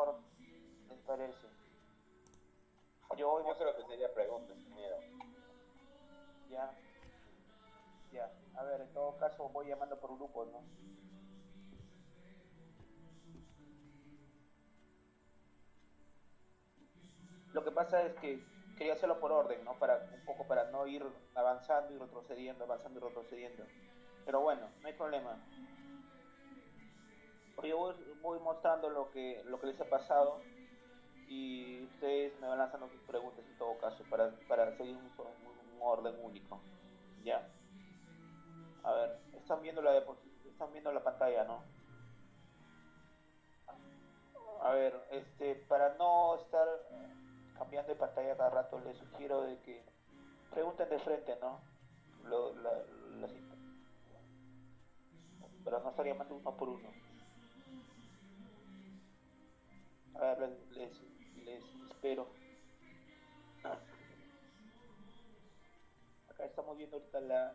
mejor les parece? Yo creo que sería preguntas, ingeniero. Ya, ya. A ver, en todo caso voy llamando por grupos, ¿no? Lo que pasa es que quería hacerlo por orden, ¿no? Para un poco para no ir avanzando y retrocediendo, avanzando y retrocediendo. Pero bueno, no hay problema. Porque yo voy mostrando lo que les ha pasado y ustedes me van lanzando sus preguntas en todo caso para seguir un orden único. ¿Ya? A ver, están viendo la pantalla, ¿no? A ver, para no estar cambiando de pantalla cada rato, les sugiero de que pregunten de frente, ¿no? Lo- la- las para no estar llamando uno por uno. A ver, les espero. Acá estamos viendo ahorita la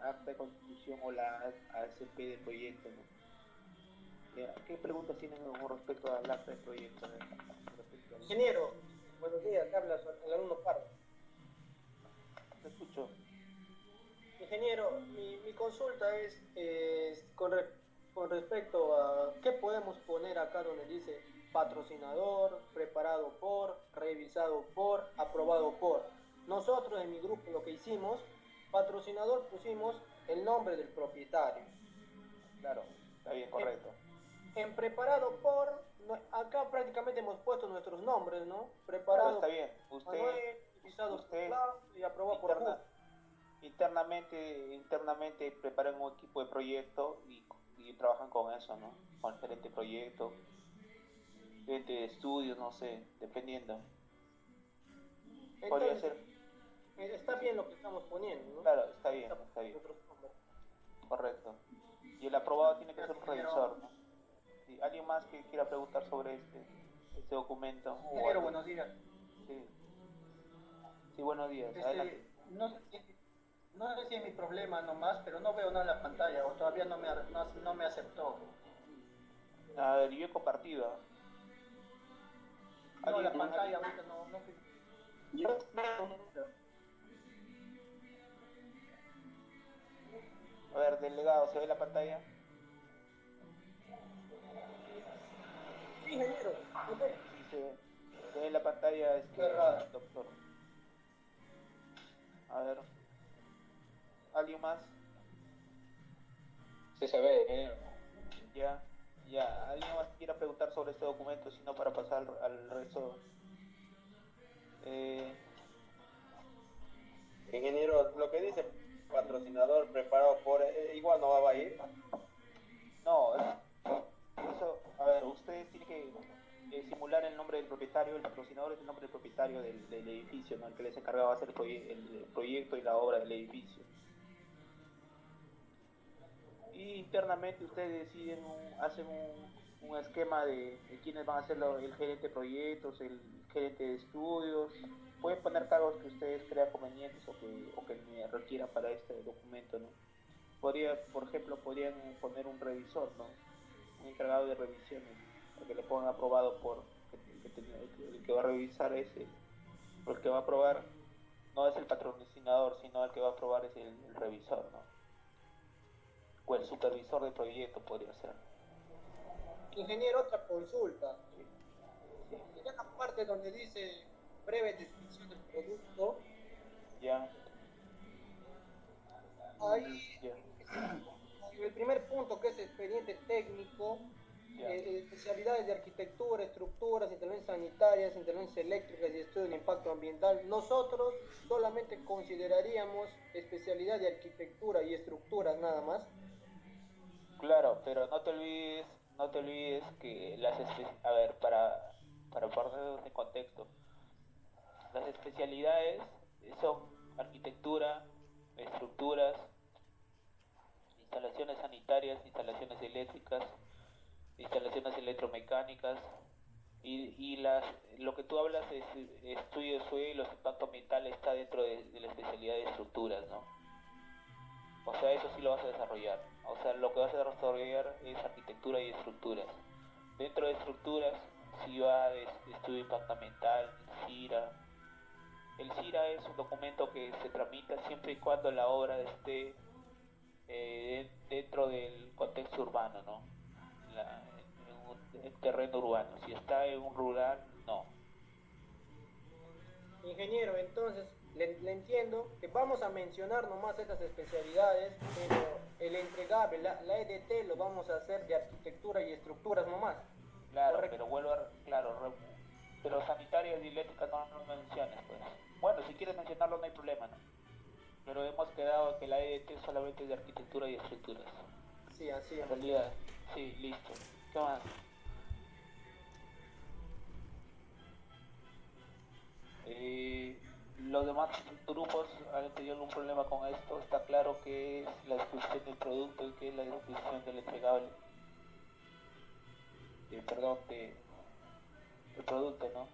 acta de constitución o la ACP del proyecto, ¿no? ¿Qué preguntas tienen con respecto al acta del proyecto? Con respecto Ingeniero, buenos días, te habla el alumno Pardo. te escucho. Ingeniero, mi consulta es con respecto a qué podemos poner acá donde dice patrocinador, preparado por, revisado por, aprobado por. Nosotros en mi grupo lo que hicimos, patrocinador pusimos el nombre del propietario. Claro, está bien, En, correcto. en preparado por, acá prácticamente hemos puesto nuestros nombres, ¿no? Claro, Preparado está por bien. Manuel, revisado por Ustedes Claudio y aprobado por interna, Justo. internamente preparan un equipo de proyecto y trabajan con eso, ¿no? Con el gerente de proyecto, gerente de estudios, no sé, dependiendo. Podría Entonces, ser, está bien lo que estamos poniendo, ¿no? claro, está bien, Nuestros nombres. correcto. Y el aprobado tiene que ser Gracias, un ingeniero. revisor, ¿no? Sí, ¿alguien más que quiera preguntar sobre este documento? Ingeniero, buenos días. Sí, sí, buenos días, adelante. No sé si es mi problema nomás, pero no veo nada en la pantalla o todavía no me aceptó. A ver, yo he compartido. ¿Ah? No, la ¿Alguien? pantalla ahorita no. Yo, A ver, delegado, ¿se ve la pantalla? Sí, ingeniero. Sí, se ve la pantalla, Qué raro. doctor. A ver, ¿alguien más? sí se ve, ingeniero. Ya, ya. ¿Alguien más quiera preguntar sobre este documento? Si no, para pasar al resto. Eh, Ingeniero, lo que dice patrocinador preparado por, igual no va a ir. no, eso, a ver, ustedes tienen que simular el nombre del propietario, el patrocinador es el nombre del propietario del edificio, ¿no? El que les encargaba hacer el proyecto y la obra del edificio. Y internamente ustedes deciden, hacen un esquema de quiénes van a ser el gerente de proyectos, el gerente de estudios. Pueden poner cargos que ustedes crean convenientes o que me requieran para este documento, ¿no? Por ejemplo, podrían poner un revisor, ¿no? Un encargado de revisiones, para que le pongan aprobado por el que va a revisar o el que va a aprobar no es el patrocinador, sino el que va a aprobar es el revisor, ¿no? O el supervisor de proyecto podría ser. Ingeniero, otra consulta. Sí, sí, En la parte donde dice breve descripción del producto, ya, ahí ya, en el primer punto que es expediente técnico, ya. especialidades de arquitectura, estructuras, intervenciones sanitarias, intervenciones eléctricas y estudio de impacto ambiental, nosotros solamente consideraríamos especialidad de arquitectura y estructuras nada más. Claro, pero no te olvides que a ver, para ponernos en contexto, las especialidades son arquitectura, estructuras, instalaciones sanitarias, instalaciones eléctricas, instalaciones electromecánicas lo que tú hablas es estudio de suelos, impacto ambiental está dentro de la especialidad de estructuras, ¿no? O sea, eso sí lo vas a desarrollar. O sea, lo que vas a desarrollar es arquitectura y estructuras. Dentro de estructuras, ciudades, estudio de impacto ambiental, CIRA. El CIRA es un documento que se tramita siempre y cuando la obra esté dentro del contexto urbano, ¿no? En terreno urbano. Si está en un rural, no. Ingeniero, entonces le entiendo que vamos a mencionar nomás estas especialidades, pero el entregable, la EDT, lo vamos a hacer de arquitectura y estructuras nomás. Claro, Correcto. pero vuelvo a, claro, pero sanitaria y eléctrica no menciones, pues. Bueno, si quieres mencionarlo no hay problema, ¿no? Pero hemos quedado que la EDT solamente es de arquitectura y estructuras. Sí, así es. En realidad, sí, listo. ¿Qué más? Los demás grupos han tenido algún problema con esto. Está claro que es la descripción del producto y que es la descripción del entregable. Perdón, del producto, ¿no?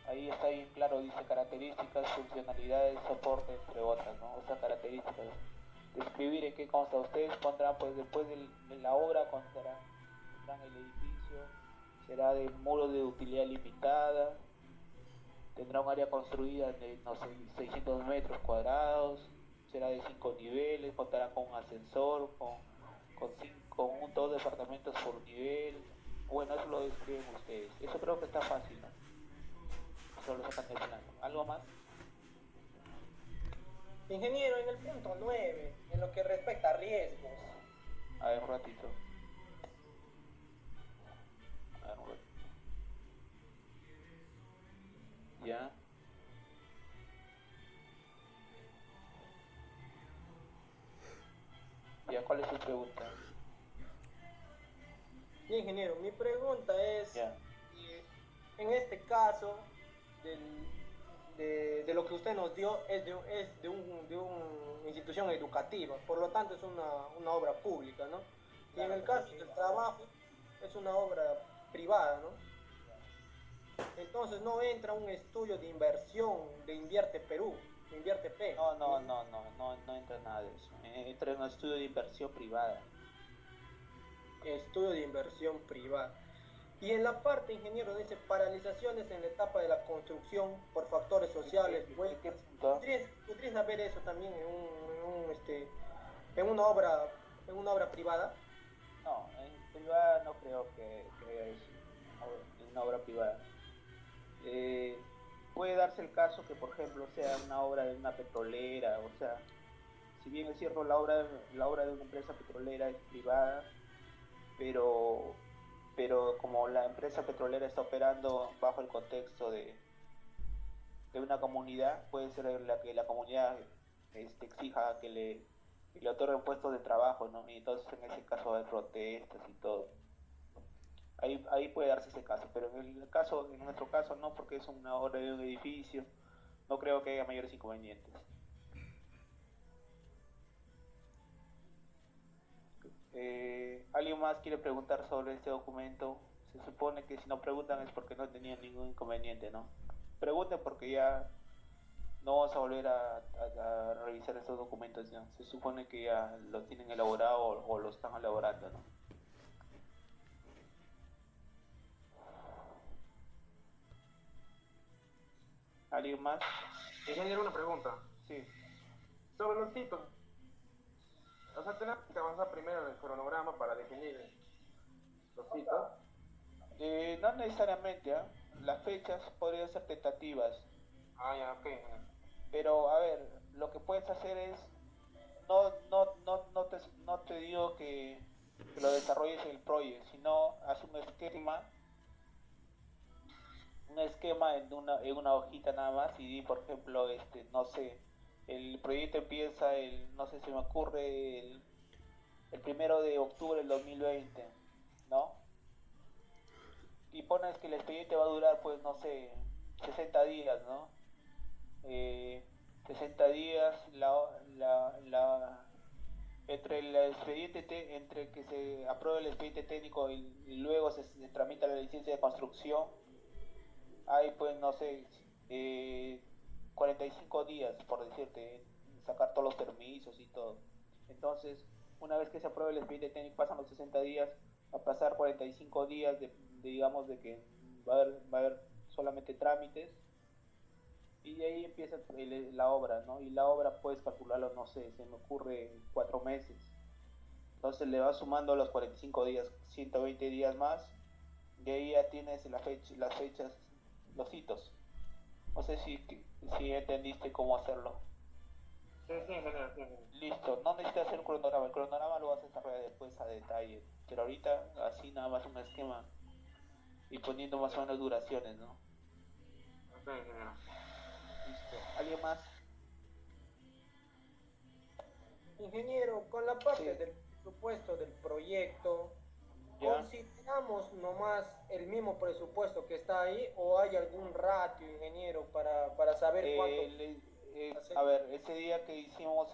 Ahí está bien claro, dice características, funcionalidades, soporte, entre otras, ¿no? Estas características. Describir en qué consta. Ustedes pondrán, pues después de la obra, pondrán el edificio, será de muros de utilidad limitada, tendrá un área construida de, no sé, 600 metros cuadrados, será de 5 niveles, contará con un ascensor, con 2 departamentos por nivel. Bueno, eso lo describen ustedes. Eso creo que está fácil, ¿no? Eso lo sacan del plano. ¿Algo más? Ingeniero, en el punto 9, en lo que respecta a riesgos, A ver, un ratito. A ver, un ratito. Ya. Ya, ¿cuál es su pregunta? ingeniero, mi pregunta es, Ya. en este caso, de lo que usted nos dio, es de una institución educativa, por lo tanto es una obra pública, ¿no? Y en el caso del trabajo, es una obra privada, ¿no? Entonces no entra un estudio de inversión de Invierte Perú, de Invierte P. No entra nada de eso. Entra en un estudio de inversión privada. Estudio de inversión privada. Y en la parte, ingeniero, dice paralizaciones en la etapa de la construcción por factores sociales. ¿Qué punto? ¿Podrías saber eso también en una obra privada? No, en privada no creo que es una obra privada. Puede darse el caso que, por ejemplo, sea una obra de una petrolera, o sea, si bien es cierto la obra de una empresa petrolera es privada, pero, pero como la empresa petrolera está operando bajo el contexto de una comunidad, puede ser la que la comunidad exija que le otorguen puestos de trabajo, ¿no? Y entonces en ese caso hay protestas y todo. Ahí puede darse ese caso, pero en nuestro caso no, porque es una obra de un edificio, no creo que haya mayores inconvenientes. ¿Alguien más quiere preguntar sobre este documento? Se supone que si no preguntan es porque no tenían ningún inconveniente, ¿no? Pregunten porque ya no vamos a volver a revisar estos documentos, ¿no? Se supone que ya lo tienen elaborado o lo están elaborando, ¿no? ¿Alguien más? Ingeniero, una pregunta. Sí. Sobre los hitos. O sea, tenemos que avanzar primero en el cronograma para definir los hitos. No necesariamente, ¿eh? Las fechas podrían ser tentativas, Ah, ya, ok. pero a ver, lo que puedes hacer es, no te digo que lo desarrolles en el proyecto, sino haz un esquema en una hojita nada más y di, por ejemplo, no sé, el proyecto empieza no sé si me ocurre, el 1 de octubre del 2020, ¿no? Y pones que el expediente va a durar, pues, no sé, 60 días, ¿no? 60 días, entre el entre que se apruebe el expediente técnico y luego se tramita la licencia de construcción, hay, pues, no sé, 45 días, por decirte, sacar todos los permisos y todo. Entonces, una vez que se apruebe el expediente técnico, pasan los 60 días, a pasar 45 días digamos de que va a haber solamente trámites y de ahí empieza la obra, ¿no? Y la obra puedes calcularlo, no sé, se me ocurre 4 meses. Entonces le vas sumando los 45 días, 120 días más, y ahí ya tienes las fechas, los hitos. No sé si entendiste cómo hacerlo. Sí, sí, ingeniero, sí, ingeniero. Listo, no necesitas hacer el cronograma lo vas a desarrollar después a detalle, pero ahorita así nada más un esquema y poniendo más o menos duraciones, ¿no? Ok, ingeniero. Listo. ¿Alguien más? Ingeniero, con la parte Sí. del presupuesto del proyecto, ¿Ya? ¿consideramos nomás el mismo presupuesto que está ahí o hay algún ratio, ingeniero, para saber cuánto hacer? A ver, ese día que hicimos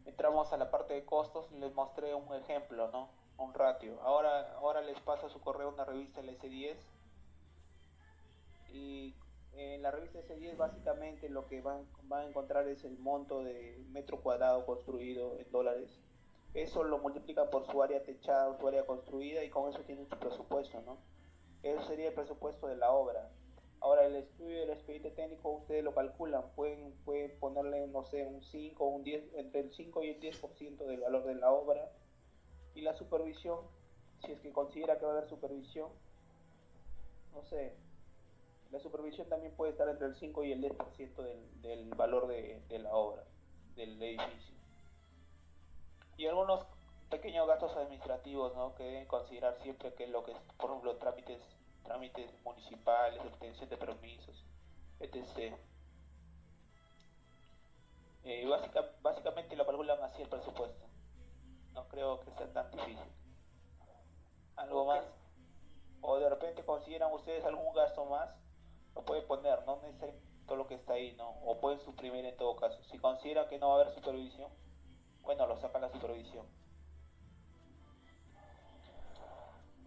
entramos a la parte de costos, les mostré un ejemplo, ¿no? Un ratio. Ahora les paso a su correo una revista, la S10, y en la revista S10 básicamente lo que van a encontrar es el monto de metro cuadrado construido en dólares. Eso lo multiplican por su área techada, su área construida y con eso tienen su presupuesto, ¿no? Eso sería el presupuesto de la obra. Ahora el estudio del expediente técnico ustedes lo calculan, pueden ponerle, no sé, un 5 un 10, entre el 5 y el 10% del valor de la obra. Y la supervisión, si es que considera que va a haber supervisión, no sé, la supervisión también puede estar entre el 5 y el 10% del valor de la obra, del edificio. Y algunos pequeños gastos administrativos, ¿no? Que deben considerar siempre, que lo que es, por ejemplo, trámites municipales, obtención de permisos, etc. Básicamente lo calculan así el presupuesto. No creo que sea tan difícil. ¿Algo Ok. más? O de repente consideran ustedes algún gasto más, lo pueden poner, no necesariamente todo lo que está ahí, ¿no? O pueden suprimir en todo caso. Si consideran que no va a haber supervisión, bueno, lo sacan la supervisión.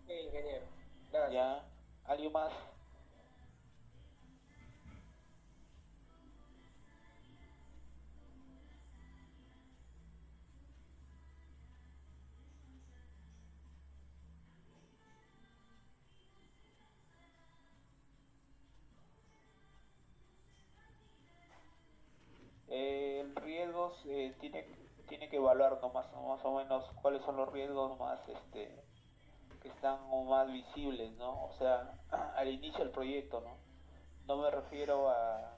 Ok, ingeniero. Gracias. ¿Ya? ¿Alguien más? Riesgos, tiene que evaluar, ¿no? Más o menos cuáles son los riesgos más que están más visibles, ¿no? O sea, al inicio del proyecto, ¿no? No me refiero a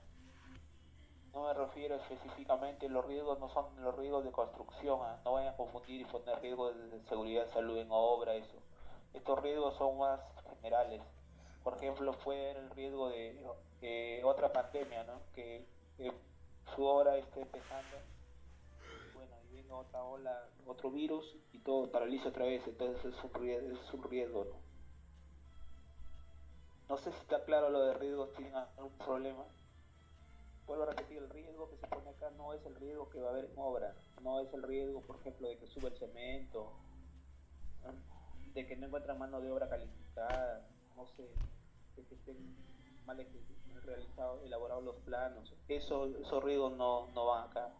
no me refiero específicamente, los riesgos no son los riesgos de construcción, ¿eh? No vayan a confundir y poner riesgos de seguridad, salud en obra, eso. Estos riesgos son más generales. Por ejemplo, puede haber el riesgo de otra pandemia, ¿no? Que su obra esté empezando, bueno, y venga otra ola, otro virus y todo paraliza otra vez, entonces es un riesgo, ¿no? No sé si está claro lo de riesgos, tienen algún problema. Vuelvo a repetir, el riesgo que se pone acá no es el riesgo que va a haber en obra, no es el riesgo, por ejemplo, de que suba el cemento, ¿no? De que no encuentran mano de obra calificada, no sé, de que estén mal realizados, elaborados los planos. Esos riesgos no van acá.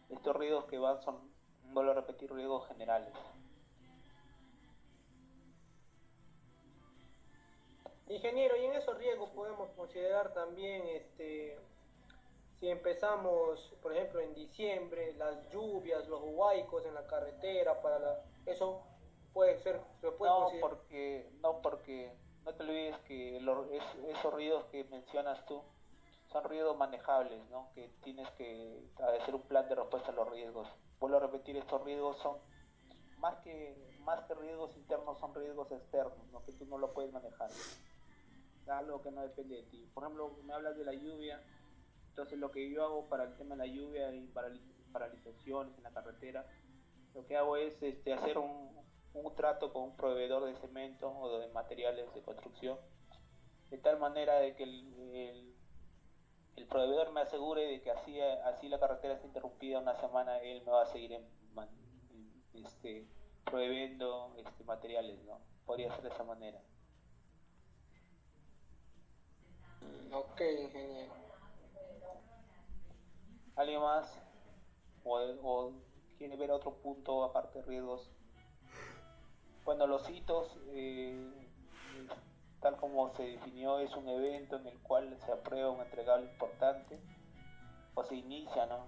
Estos riesgos que van son, vuelvo a repetir, riesgos generales. Ingeniero, y en esos riesgos Sí. podemos considerar también, si empezamos, por ejemplo, en diciembre, las lluvias, los huaicos en la carretera, eso puede ser, se puede considerar. No porque no te olvides que esos ruidos que mencionas tú son ruidos manejables, ¿no? Que tienes que hacer un plan de respuesta a los riesgos. Vuelvo a repetir, estos riesgos son más que riesgos internos, son riesgos externos, ¿no? Que tú no lo puedes manejar. Algo que no depende de ti. Por ejemplo, me hablas de la lluvia, entonces lo que yo hago para el tema de la lluvia y paralizaciones en la carretera, lo que hago es hacer un trato con un proveedor de cemento o de materiales de construcción, de tal manera de que el proveedor me asegure de que así la carretera está interrumpida una semana, él me va a seguir proveyendo materiales, ¿no? Podría ser de esa manera. Ok, ingeniero. ¿Alguien más? O quiere ver otro punto aparte de riesgos? Bueno, los hitos, tal como se definió, es un evento en el cual se aprueba un entregable importante o se inicia, ¿no?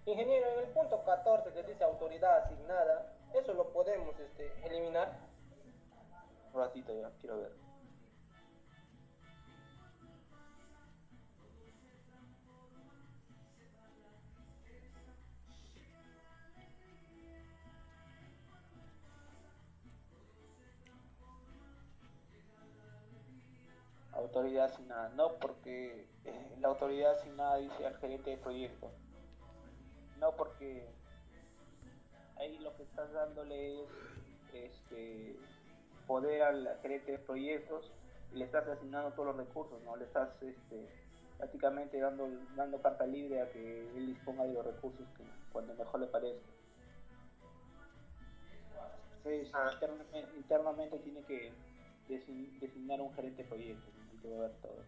Ingeniero, en el punto 14 que dice autoridad asignada, eso lo podemos eliminar. Un ratito ya, quiero ver. Autoridad asignada, no, porque la autoridad asignada dice al gerente de proyecto, no, porque ahí lo que estás dándole es poder al gerente de proyectos y le estás asignando todos los recursos, ¿no? Le estás prácticamente dando carta libre a que él disponga de los recursos que cuando mejor le parezca. Entonces, internamente tiene que designar un gerente de proyectos, ¿no? Y que va a ver todo.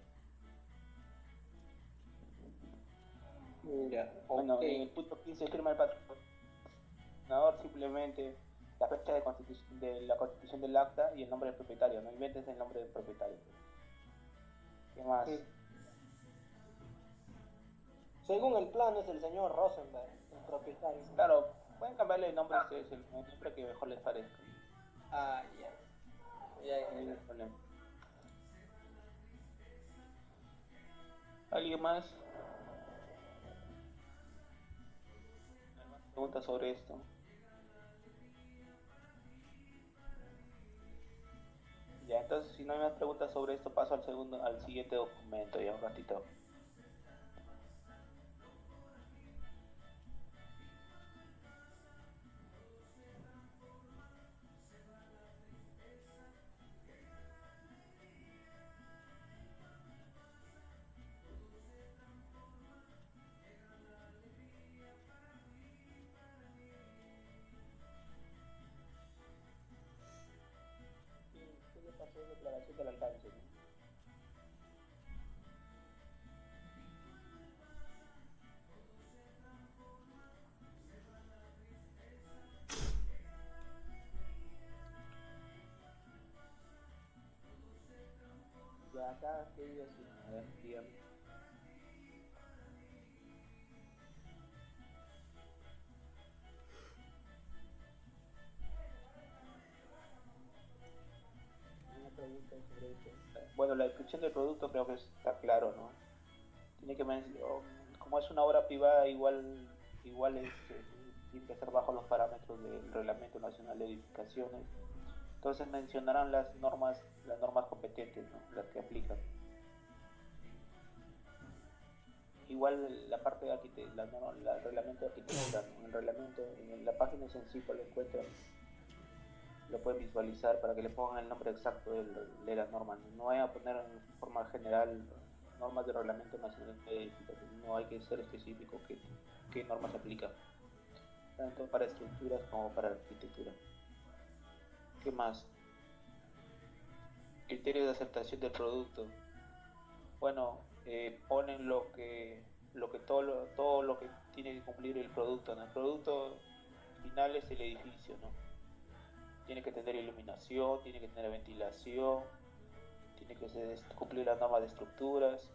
Ya, Bueno, ok. en el punto 15 firma el patrocinador simplemente la fecha de la constitución del acta y el nombre del propietario, no inventes el nombre del propietario. ¿Qué más? Sí. Según el plan es el señor Rosenberg, el propietario. Claro, pueden cambiarle el nombre a ustedes, el nombre que mejor les parezca. Ah, ya. Ya, No hay ya. ningún problema. ¿Alguien más? ¿Hay más preguntas sobre esto? Ya, entonces si no hay más preguntas sobre esto, paso al siguiente documento, ya un ratito. ¿Qué le pasó de declaración del alcance, no? Ya acá, ¿qué digo así? A ver, dígame. Una pregunta sobre eso. Bueno, la descripción del producto creo que está claro, ¿no? Tiene que como es una obra privada, igual tiene que ser bajo los parámetros del Reglamento Nacional de Edificaciones. Entonces mencionarán las normas competentes, ¿no? Las que aplican. Igual la parte de arquitectura, el reglamento de arquitectura, ¿no? El reglamento, en la página sencilla lo encuentran, lo pueden visualizar para que le pongan el nombre exacto de las normas. No hay a poner en forma general normas de reglamento nacional de edificación, no hay que ser específico qué normas se aplican, tanto para estructuras como para arquitectura. ¿Qué más? Criterios de aceptación del producto. Bueno, ponen todo lo que tiene que cumplir el producto, ¿no? El producto final es el edificio, ¿no? Tiene que tener iluminación, tiene que tener ventilación, tiene que cumplir las normas de estructuras,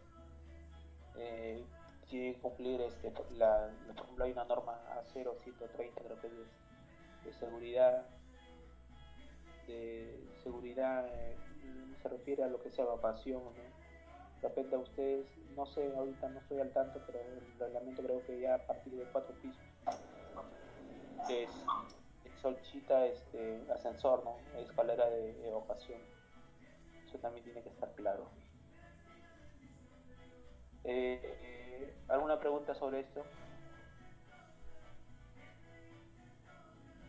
tiene que cumplir, por ejemplo, hay una norma A0130, creo que es de seguridad, se refiere a lo que sea evacuación, ¿no? De repente a ustedes, no sé, ahorita no estoy al tanto, pero el reglamento creo que ya a partir de 4 pisos solicita ascensor, ¿no? Escalera de evacuación. Eso también tiene que estar claro. ¿Alguna pregunta sobre esto?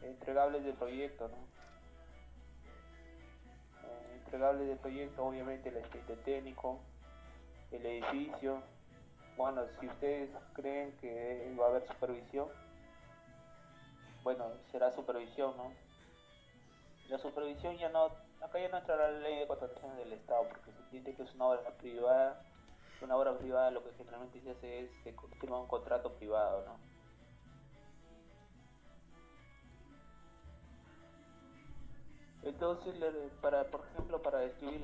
Entregables del proyecto, ¿no? Entregables del proyecto, obviamente el expediente técnico, el edificio. Bueno, si ustedes creen que va a haber supervisión, bueno, será supervisión, ¿no? La supervisión acá ya no entrará la ley de contrataciones del Estado, porque se entiende que es una obra privada. Una obra privada lo que generalmente se hace es se firma un contrato privado, ¿no? Entonces, para, por ejemplo, para describir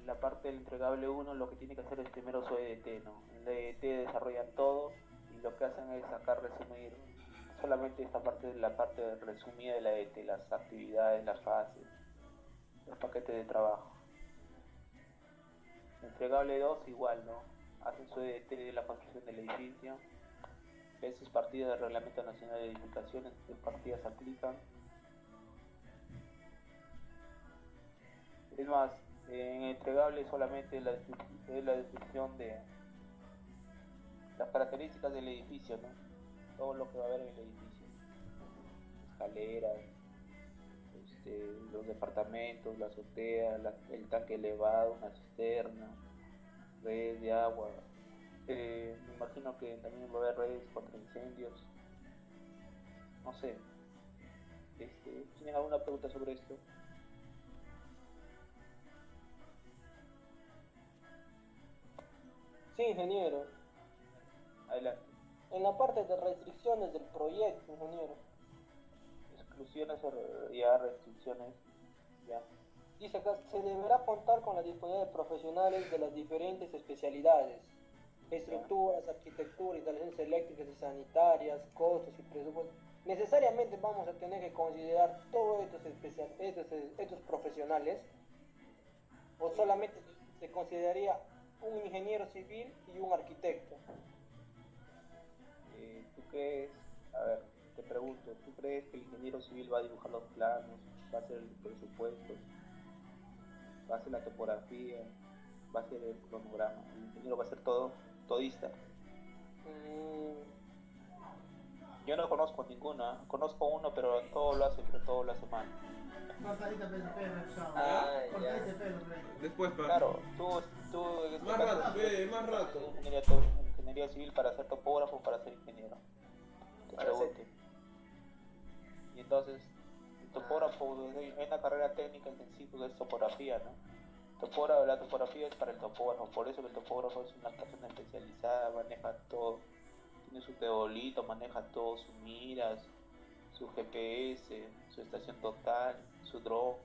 la parte del entregable uno, lo que tiene que hacer es primero su EDT, ¿no? En la EDT desarrollan todo y lo que hacen es sacar, resumir solamente esta parte de la parte resumida de la EDT, las actividades, las fases, los paquetes de trabajo. Entregable 2 igual, ¿no? Hacen su EDT de la construcción del edificio, ven sus partidas del Reglamento Nacional de Edificaciones, qué partidas aplican. Es más, en entregable solamente es la descripción de las características del edificio, ¿no? Todo lo que va a haber en el edificio. Escaleras, los departamentos, la azotea, el tanque elevado, una cisterna, redes de agua. Me imagino que también va a haber redes contra incendios. No sé. ¿Tienen alguna pregunta sobre esto? Sí, ingeniero. Adelante. En la parte de restricciones del proyecto, ingeniero, Exclusiones o ya restricciones. Ya. dice acá, se deberá contar con la disponibilidad de profesionales de las diferentes especialidades, estructuras, arquitectura, instalaciones eléctricas y sanitarias, costos y presupuestos. Necesariamente vamos a tener que considerar todos estos profesionales, o solamente se consideraría un ingeniero civil y un arquitecto. ¿Tú crees, a ver, te pregunto, ¿tú crees que el ingeniero civil va a dibujar los planos, va a hacer el presupuesto, va a hacer la topografía, va a hacer el cronograma? El ingeniero va a hacer todo, todista. Yo no conozco ninguno, ¿eh? Conozco uno, pero todo lo hace mal. Después, Claro, tú en este Más caso, rato, más rato. ingeniería civil para ser topógrafo, para ser ingeniero. Te pregunto. Y entonces, el topógrafo, hay una carrera técnica intensiva que es topografía, ¿no? La topografía es para el topógrafo, por eso el topógrafo es una persona especializada, maneja todo, tiene su teodolito, maneja todo, sus miras, su GPS, su estación total, su drone,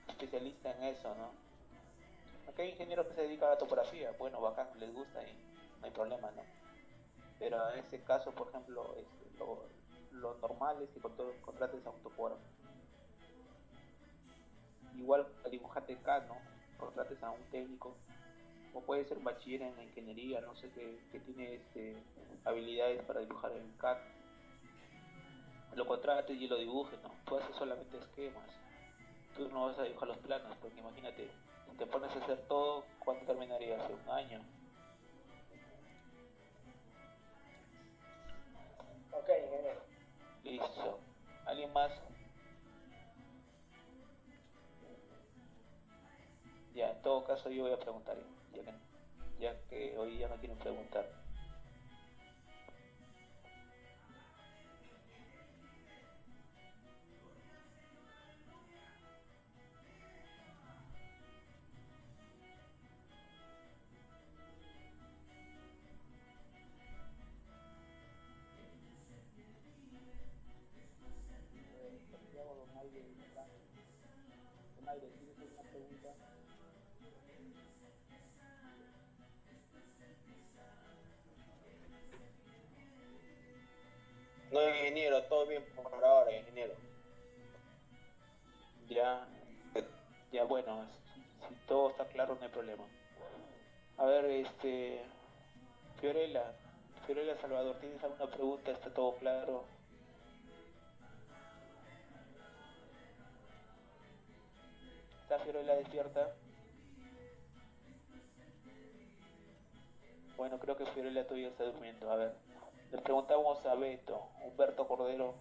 especialista en eso, ¿no? Aquí hay ingenieros que se dedican a la topografía, bueno, bacán, les gusta y no hay problema, ¿no? Pero en este caso, por ejemplo, lo normal es que contrates a un topógrafo. Igual al dibujante CAD, ¿no? Contrates a un técnico, o puede ser un bachiller en ingeniería, no sé, que tiene habilidades para dibujar en CAD. Lo contrates y lo dibujes, ¿no? Tú haces solamente esquemas, tú no vas a dibujar los planos, porque imagínate, si te pones a hacer todo, ¿cuánto terminaría? Hace un año. Ok, ingeniero. Listo. ¿Alguien más? Ya, en todo caso yo voy a preguntar, ya que hoy ya no quieren preguntar. Donaire, ¿tienes alguna pregunta? No, ingeniero, todo bien por ahora, ingeniero. Ya, ya bueno, si todo está claro no hay problema. A ver, Fiorella, Fiorella Salvador, ¿tienes alguna pregunta? ¿Está todo claro? ¿Está Fiorella despierta? Bueno, creo que Fiorella todavía está durmiendo. A ver, le preguntamos a Humberto Cordero.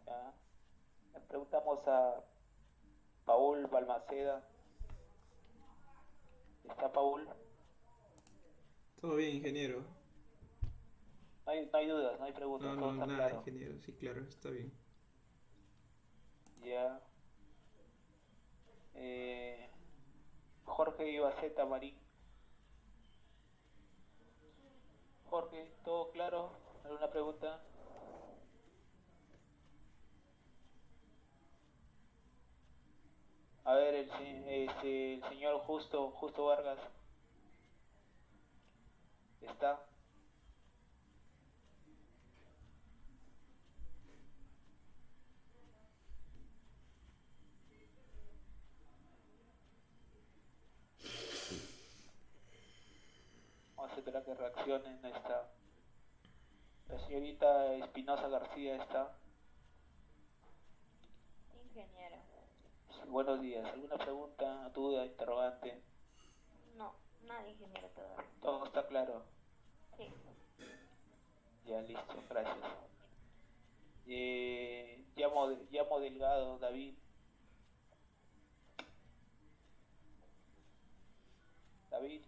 ¿Ya? Le preguntamos a Paul Balmaceda. ¿Está Paul? Todo bien, ingeniero. No hay dudas, no hay preguntas, No, todo no, está nada, claro. ingeniero. Sí, claro, está bien. Ya. Jorge Ibaceta Marín. Jorge, ¿todo claro? ¿Alguna pregunta? A ver, el señor Justo Vargas. ¿Está? Vamos a esperar que reaccionen. No está. La señorita Espinosa García está. Ingeniero. Sí, buenos días. ¿Alguna pregunta, duda, interrogante? No, nada, ingeniero todavía. Todo está claro. Sí. Ya, listo, gracias. Llamo Delgado, David. David,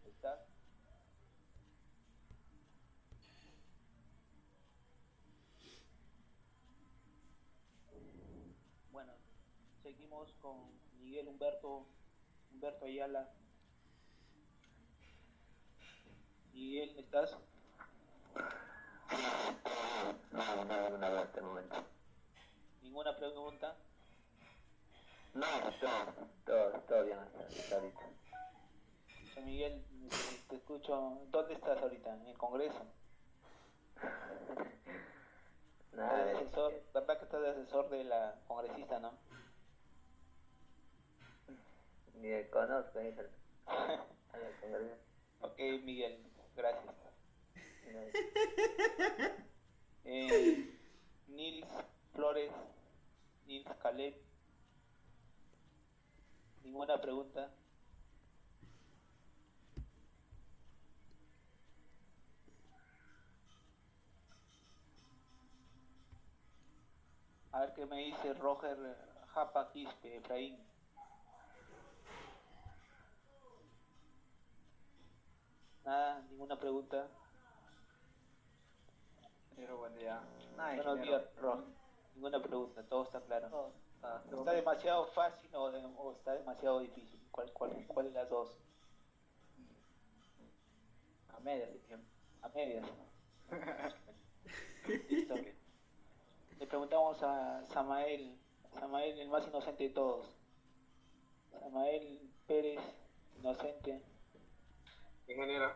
¿estás? Bueno, seguimos con Miguel Humberto Ayala. Miguel, ¿estás? No, hasta el momento. ¿Ninguna pregunta? No, todo bien hasta ahorita. Yo, Miguel, te escucho. ¿Dónde estás ahorita? ¿En el Congreso? Nada, ¿Eres asesor? ¿Verdad que estás de asesor de la congresista, no? ni me conozco eso. A la conversación. Ok, Miguel, gracias. No, Nils Flores, Nils Caleb. ¿Ninguna pregunta? A ver qué me dice Roger Japa Quispe, Efraín. Nada, ninguna pregunta. Ingeniero, buen día. Nada, Buenos ingeniero. días, Roger. Ninguna pregunta, todo está claro. Todo ¿Está demasiado fácil o está demasiado difícil? ¿Cuál de las dos? a medias, ingeniero. A medias. Listo. Le preguntamos a Samael, el más inocente de todos. Samael Pérez, inocente. Ingeniero.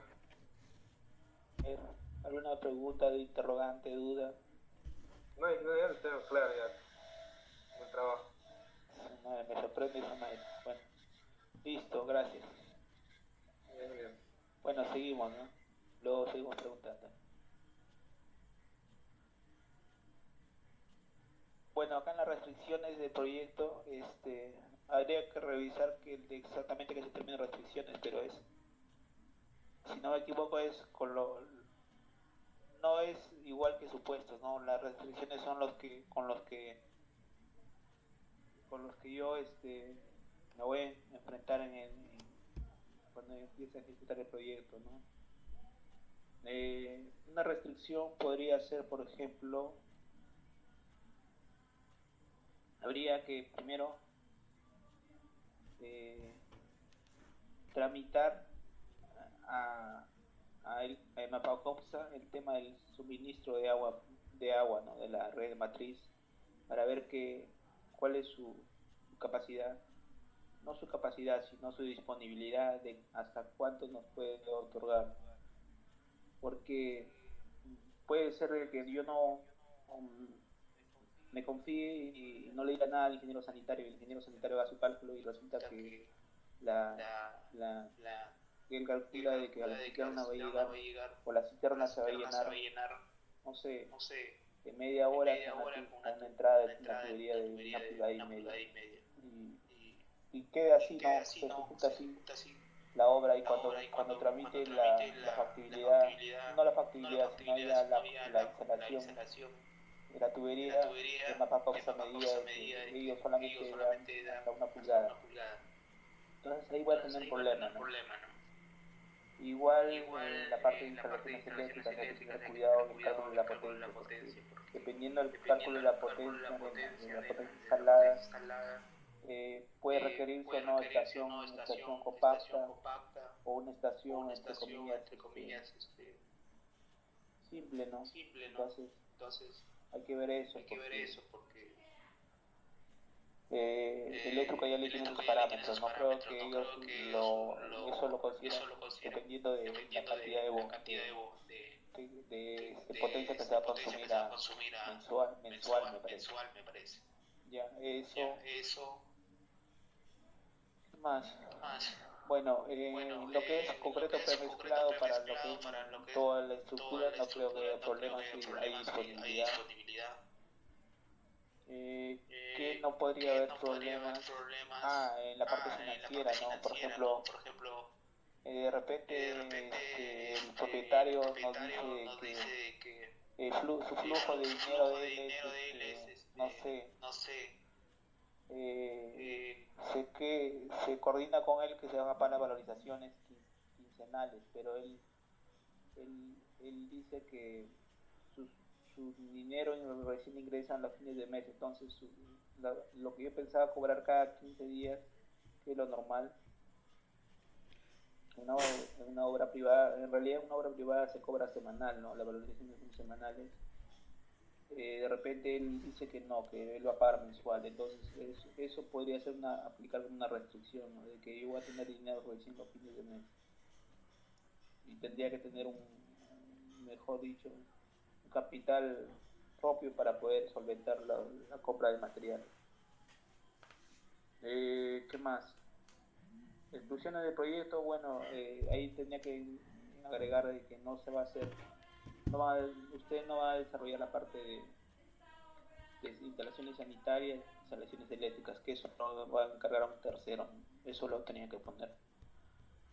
A ver, ¿alguna pregunta, de interrogante, duda? No, ya lo tengo claro ya. Buen trabajo. No, me sorprende Samael. Bueno, listo, gracias. Bien. Bueno, seguimos, ¿no? Luego seguimos preguntando. Bueno, acá en las restricciones del proyecto, habría que revisar exactamente qué se termina restricciones, pero si no me equivoco, no es igual que supuestos, ¿no? Las restricciones son con los que yo me voy a enfrentar cuando empiece a ejecutar el proyecto, ¿no? Una restricción podría ser, por ejemplo, habría que primero tramitar a Mapacopsa el tema del suministro de agua, ¿no? De la red matriz, para ver cuál es su capacidad, no su capacidad, sino su disponibilidad, de hasta cuánto nos puede otorgar, porque puede ser que yo no me confíe y no le diga nada al ingeniero sanitario, y el ingeniero sanitario haga su cálculo y resulta que él calcula de que a la cisterna va a llegar, o la cisterna se va a llenar, no sé, de media hora con una entrada de una tubería de una pulgada y media. Y queda así, ¿no? Se ejecuta así la obra, y cuando tramite la factibilidad, no la factibilidad, sino ya la instalación de la tubería, el Mapacopsa medida de que ellos solamente dan hasta una pulgada. Entonces ahí voy a tener un problema, ¿no? Igual en la parte de instalaciones eléctricas hay que tener cuidado en el cálculo de la potencia, porque dependiendo del cálculo de la potencia, de la potencia instalada, puede requerirse o no una estación compacta o una estación, entre comillas, simple, ¿no? Entonces, hay que ver eso, porque eléctrica ya le tiene sus parámetros, no creo que ellos eso lo consideran dependiendo de la cantidad de potencia que se va a consumir mensual, me parece. Ya, eso, ¿qué más? Bueno, lo que es concreto premezclado para lo que es toda la estructura, no creo que haya problemas si hay disponibilidad. Que no podría haber problemas en la parte financiera, ¿no? Por ejemplo, de repente el propietario nos dice que su flujo de dinero de él es, no sé, se coordina con él que se van a pagar valorizaciones quincenales, pero él dice que su dinero recién ingresan los fines de mes, entonces lo que yo pensaba cobrar cada 15 días, que es lo normal, una obra privada, en realidad una obra privada se cobra semanal, ¿no? Las valorizaciones son semanales. De repente él dice que no, que él va a pagar mensual, entonces eso podría ser aplicar una restricción, ¿no? De que yo voy a tener dinero recién los fines de mes y tendría que tener mejor dicho, un capital propio para poder solventar la compra de material. ¿Qué más? Exclusiones de proyecto, bueno, ahí tenía que agregar de que no se va a hacer, usted no va a desarrollar la parte de instalaciones sanitarias, instalaciones eléctricas, que eso no va a encargar a un tercero, eso lo tenía que poner.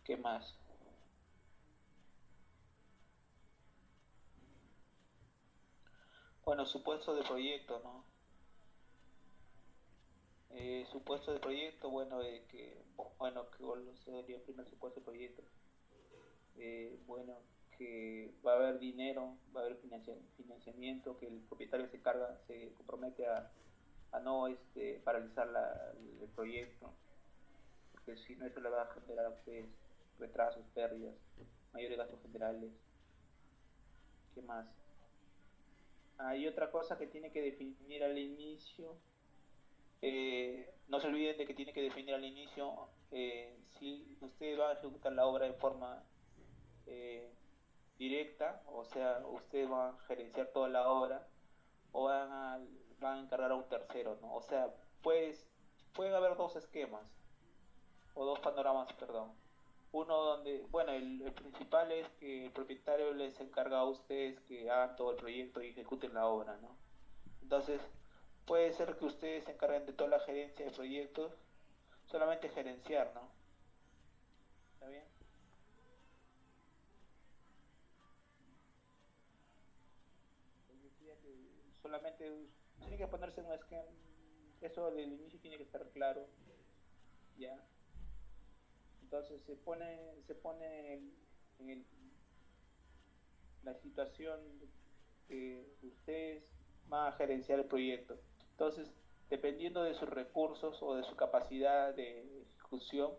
¿Qué más? Bueno, supuesto de proyecto, ¿no? Supuesto de proyecto, bueno, que sería el primer supuesto de proyecto. Bueno, que va a haber dinero, va a haber financiamiento, que el propietario se compromete a no paralizar el proyecto, porque si no eso le va a generar a ustedes retrasos, pérdidas, mayores gastos generales. ¿Qué más? Hay otra cosa que tiene que definir al inicio. No se olviden de que tiene que definir al inicio si usted va a ejecutar la obra de forma directa, o sea, usted va a gerenciar toda la obra o van a encargar a un tercero, ¿no? O sea, pueden haber dos esquemas o dos panoramas, perdón. Uno donde, bueno, el principal es que el propietario les encarga a ustedes que hagan todo el proyecto y ejecuten la obra, ¿no? Entonces, puede ser que ustedes se encarguen de toda la gerencia de proyectos, solamente gerenciar, ¿no? ¿Está bien? Les decía que solamente tiene que ponerse en un esquema, eso desde el inicio tiene que estar claro, ¿ya? Entonces se pone en la situación que ustedes van a gerenciar el proyecto. Entonces, dependiendo de sus recursos o de su capacidad de ejecución,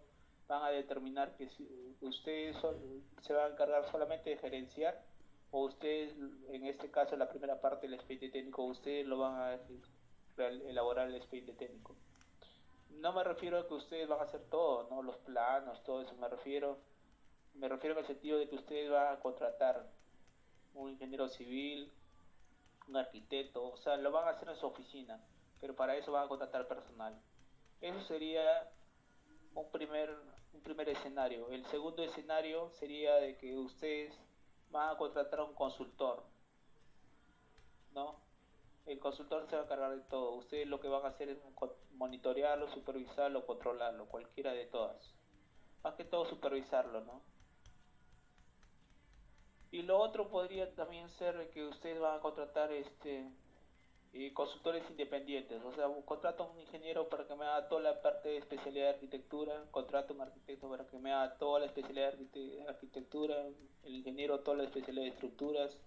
van a determinar que si ustedes se van a encargar solamente de gerenciar o ustedes, en este caso la primera parte del expediente técnico, ustedes lo van a elaborar el expediente técnico. No me refiero a que ustedes van a hacer todo, ¿no? Los planos, todo eso, me refiero en el sentido de que ustedes van a contratar un ingeniero civil, un arquitecto, o sea, lo van a hacer en su oficina, pero para eso van a contratar personal. Eso sería un primer escenario. El segundo escenario sería de que ustedes van a contratar a un consultor, ¿no? El consultor se va a encargar de todo. Ustedes lo que van a hacer es monitorearlo, supervisarlo, controlarlo, cualquiera de todas. Más que todo supervisarlo, ¿no? Y lo otro podría también ser que ustedes van a contratar y consultores independientes, o sea, contrato a un ingeniero para que me haga toda la parte de especialidad de arquitectura, contrato a un arquitecto para que me haga toda la especialidad de arquitectura, el ingeniero toda la especialidad de estructuras,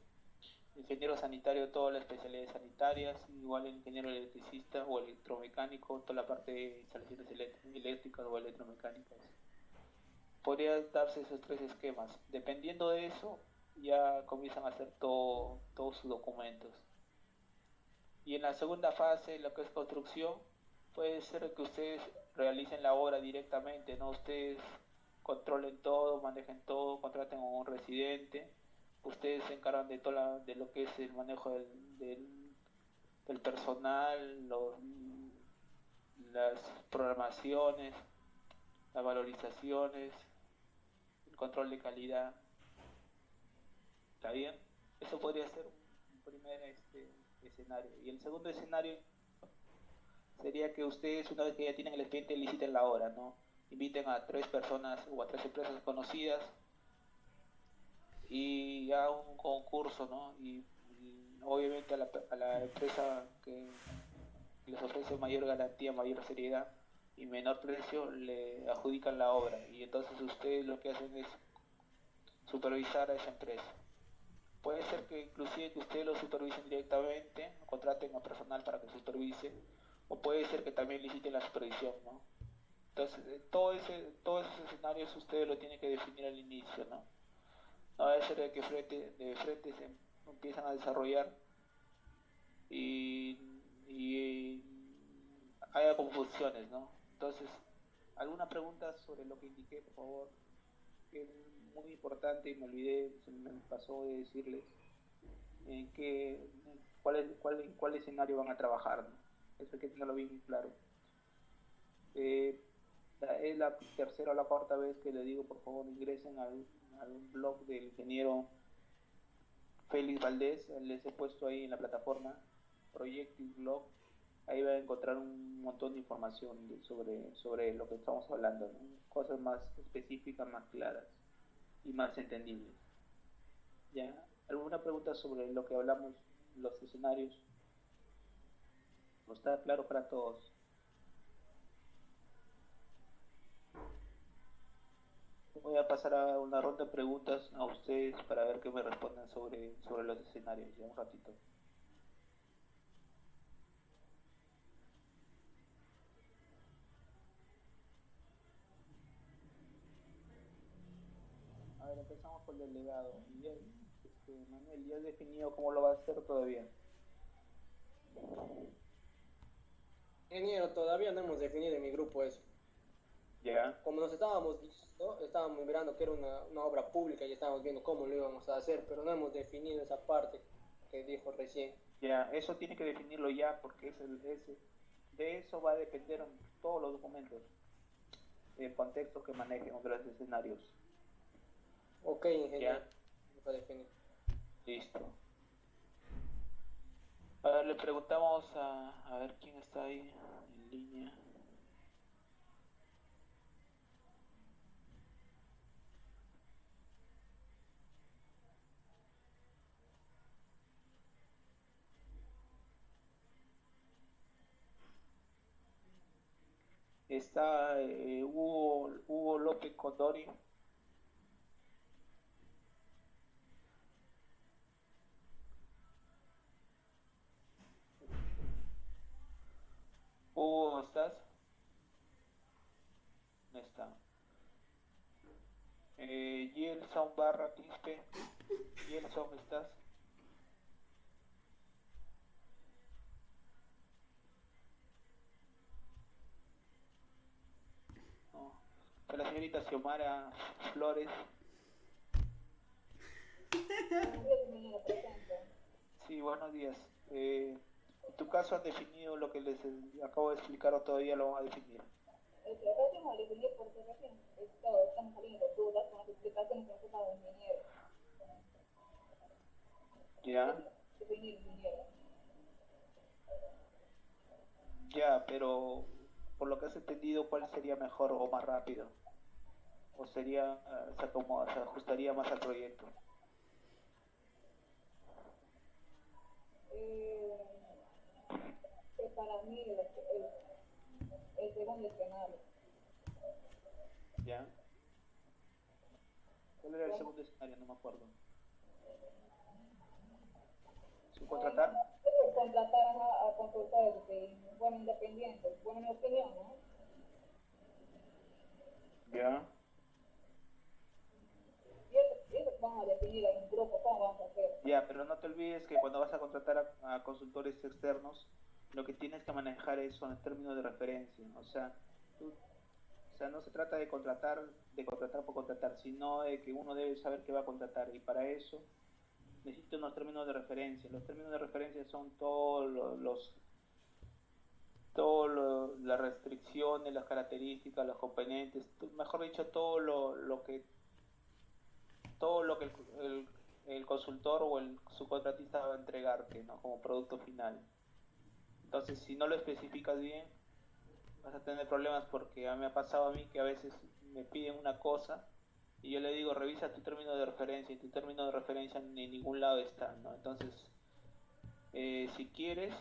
el ingeniero sanitario toda la especialidad de sanitarias, igual el ingeniero electricista o electromecánico toda la parte de instalaciones eléctricas o electromecánicas. Podría darse esos tres esquemas. Dependiendo de eso, ya comienzan a hacer todos sus documentos. Y en la segunda fase, lo que es construcción, puede ser que ustedes realicen la obra directamente, ¿no? Ustedes controlen todo, manejen todo, contraten a un residente, ustedes se encargan de de lo que es el manejo del personal, las programaciones, las valorizaciones, el control de calidad. ¿Está bien? Eso podría ser un primer escenario. Y el segundo escenario sería que ustedes, una vez que ya tienen el expediente, liciten la obra, ¿no? Inviten a 3 personas o a 3 empresas conocidas y hagan un concurso, ¿no? Y obviamente a la empresa que les ofrece mayor garantía, mayor seriedad y menor precio, le adjudican la obra. Y entonces ustedes lo que hacen es supervisar a esa empresa. Puede ser que inclusive que ustedes lo supervisen directamente, contraten a personal para que supervise, o puede ser que también liciten la supervisión, ¿no? Entonces, todos esos escenarios ustedes lo tienen que definir al inicio, ¿no? No debe ser de que de frente se empiezan a desarrollar y haya confusiones, ¿no? Entonces, ¿alguna pregunta sobre lo que indiqué, por favor? Que es muy importante y me olvidé, se me pasó de decirles en cuál escenario van a trabajar, ¿no? Eso hay que tenerlo bien claro. Es la tercera o la cuarta vez que le digo, por favor, ingresen al blog del ingeniero Félix Valdés. Les he puesto ahí en la plataforma Projective Blog. Ahí van a encontrar un montón de información sobre lo que estamos hablando, ¿no? Cosas más específicas, más claras y más entendibles. ¿Ya? ¿Alguna pregunta sobre lo que hablamos, los escenarios? ¿No está claro para todos? Voy a pasar a una ronda de preguntas a ustedes para ver qué me respondan sobre los escenarios. Ya un ratito. A ver, empezamos por el delegado. Manuel, ¿ya has definido cómo lo va a hacer todavía? Ingeniero, todavía no hemos definido en mi grupo eso. Ya. Como nos estábamos viendo, estábamos mirando que era una obra pública y estábamos viendo cómo lo íbamos a hacer, pero no hemos definido esa parte que dijo recién. Ya, eso tiene que definirlo ya porque de eso va a depender todos los documentos, el contexto que manejen de los escenarios. Ok, ingeniero. Ya. Listo. A ver, le preguntamos a ver quién está ahí en línea. Está Hugo López Condori. Hugo, ¿estás? No está. Gelson Barra Quispe. Gelson, ¿estás? No. La señorita Xiomara Flores. Sí, buenos días. En tu caso han definido lo que les acabo de explicar o todavía lo van a definir. Ya. Ya, pero por lo que has entendido, ¿cuál sería mejor o más rápido? ¿O sería, se ajustaría más al proyecto? mí el segundo escenario. ¿Ya? ¿Cuál era el segundo escenario? No me acuerdo. ¿Subcontratar? Contratar a consultores bueno, independientes, bueno, mi opinión, ¿no? Ya. Y ellos van a definir en un grupo cómo vamos a hacer. Ya, pero no te olvides que cuando vas a contratar a consultores externos, lo que tienes que manejar son los términos de referencia. O sea, no se trata de contratar por contratar, sino de que uno debe saber qué va a contratar. Y para eso necesita unos términos de referencia. Los términos de referencia son las restricciones, las características, los componentes, mejor dicho, todo lo que el consultor o el subcontratista va a entregarte, ¿no? Como producto final. Entonces, si no lo especificas bien, vas a tener problemas, porque me ha pasado a mí que a veces me piden una cosa y yo le digo, revisa tu término de referencia, y tu término de referencia en ningún lado está, ¿no? Entonces, si quieres,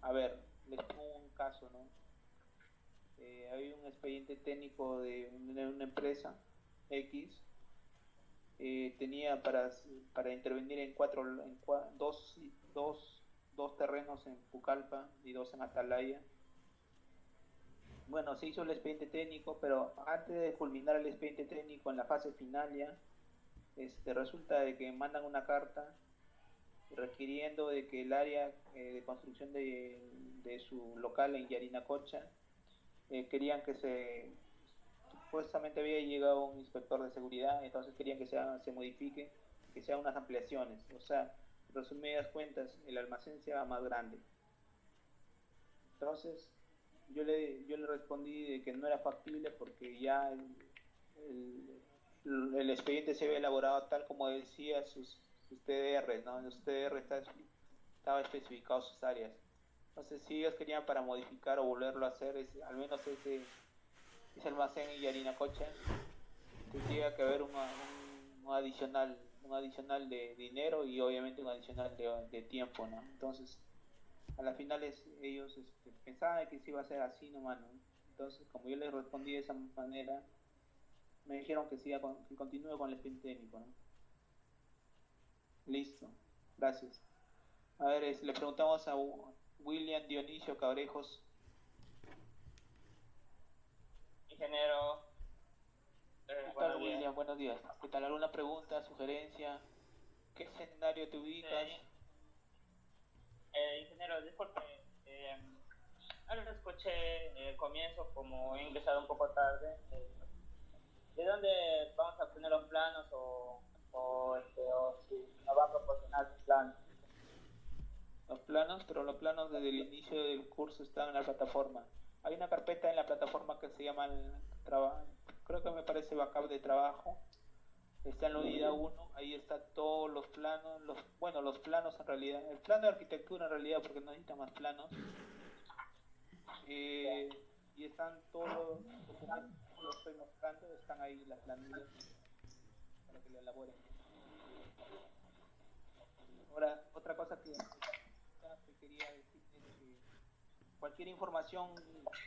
a ver, les pongo un caso, ¿no? Hay un expediente técnico de una empresa X, tenía para intervenir en dos terrenos en Pucallpa y dos en Atalaya. Bueno, se hizo el expediente técnico, pero antes de culminar el expediente técnico, en la fase final ya, resulta de que mandan una carta requiriendo de que el área de construcción de su local en Yarinacocha, querían que supuestamente había llegado un inspector de seguridad, entonces querían que se modifique, que sean unas ampliaciones. O sea, en resumidas cuentas, el almacén sea más grande. Entonces, yo le respondí de que no era factible, porque ya el expediente se había elaborado tal como decía sus TDR, ¿no? En los TDR estaba especificado sus áreas. Entonces, si ellos querían para modificar o volverlo a hacer, al menos ese almacén en Yarinacocha, tendría que haber un adicional de dinero y obviamente un adicional de tiempo, ¿no? Entonces, a las finales ellos pensaban que se iba a ser así nomás, ¿no? Entonces, como yo les respondí de esa manera, me dijeron que que continúe con el expediente técnico, ¿no? Listo, gracias. A ver, le preguntamos a William Dionisio Cabrejos. Ingeniero. ¿Qué tal, William? Buenos días. ¿Qué tal? ¿Alguna pregunta, sugerencia? ¿Qué escenario te ubicas? Ingeniero, disculpe, ahora escuché el comienzo, como he ingresado un poco tarde. ¿De dónde vamos a obtener los planos o si nos va a proporcionar los planos? Pero los planos desde el inicio del curso están en la plataforma. Hay una carpeta en la plataforma que se llama creo que me parece backup de trabajo. Está en la unidad 1, ahí están todos los planos, los planos en realidad, el plano de arquitectura en realidad, porque no necesita más planos, y están todos los documentos que yo estoy mostrando, están ahí las planillas para que lo elaboren. Ahora, otra cosa que quería decir es que cualquier información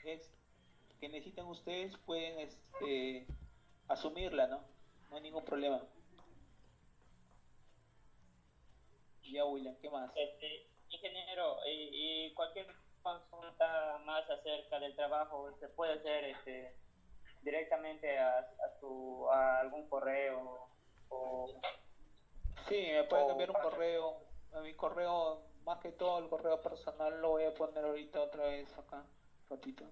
que necesiten ustedes pueden asumirla, ¿no? No hay ningún problema. Ya, William, ¿qué más? Ingeniero, y cualquier consulta más acerca del trabajo se puede hacer directamente a algún correo o... Sí, me pueden enviar un correo. A mi correo, más que todo el correo personal, lo voy a poner ahorita otra vez acá, ratito.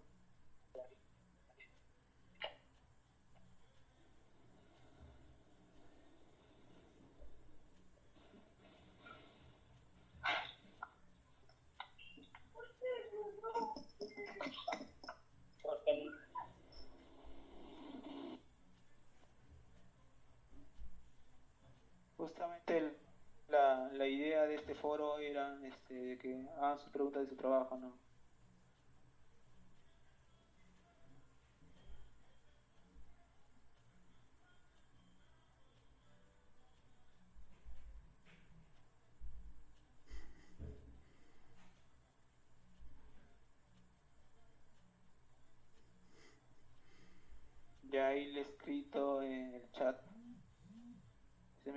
Justamente la idea de este foro era de que hagan sus preguntas de su trabajo, ¿no?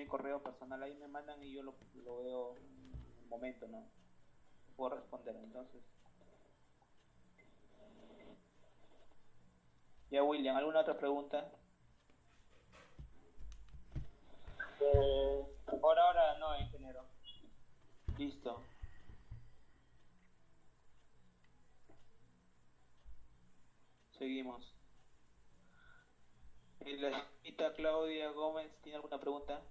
correo personal, ahí me mandan y yo lo veo en un momento, ¿no? Puedo responder, entonces. Ya, William, ¿alguna otra pregunta? Por ahora no, ingeniero. Listo. Seguimos. La señorita Claudia Gómez, ¿tiene alguna pregunta?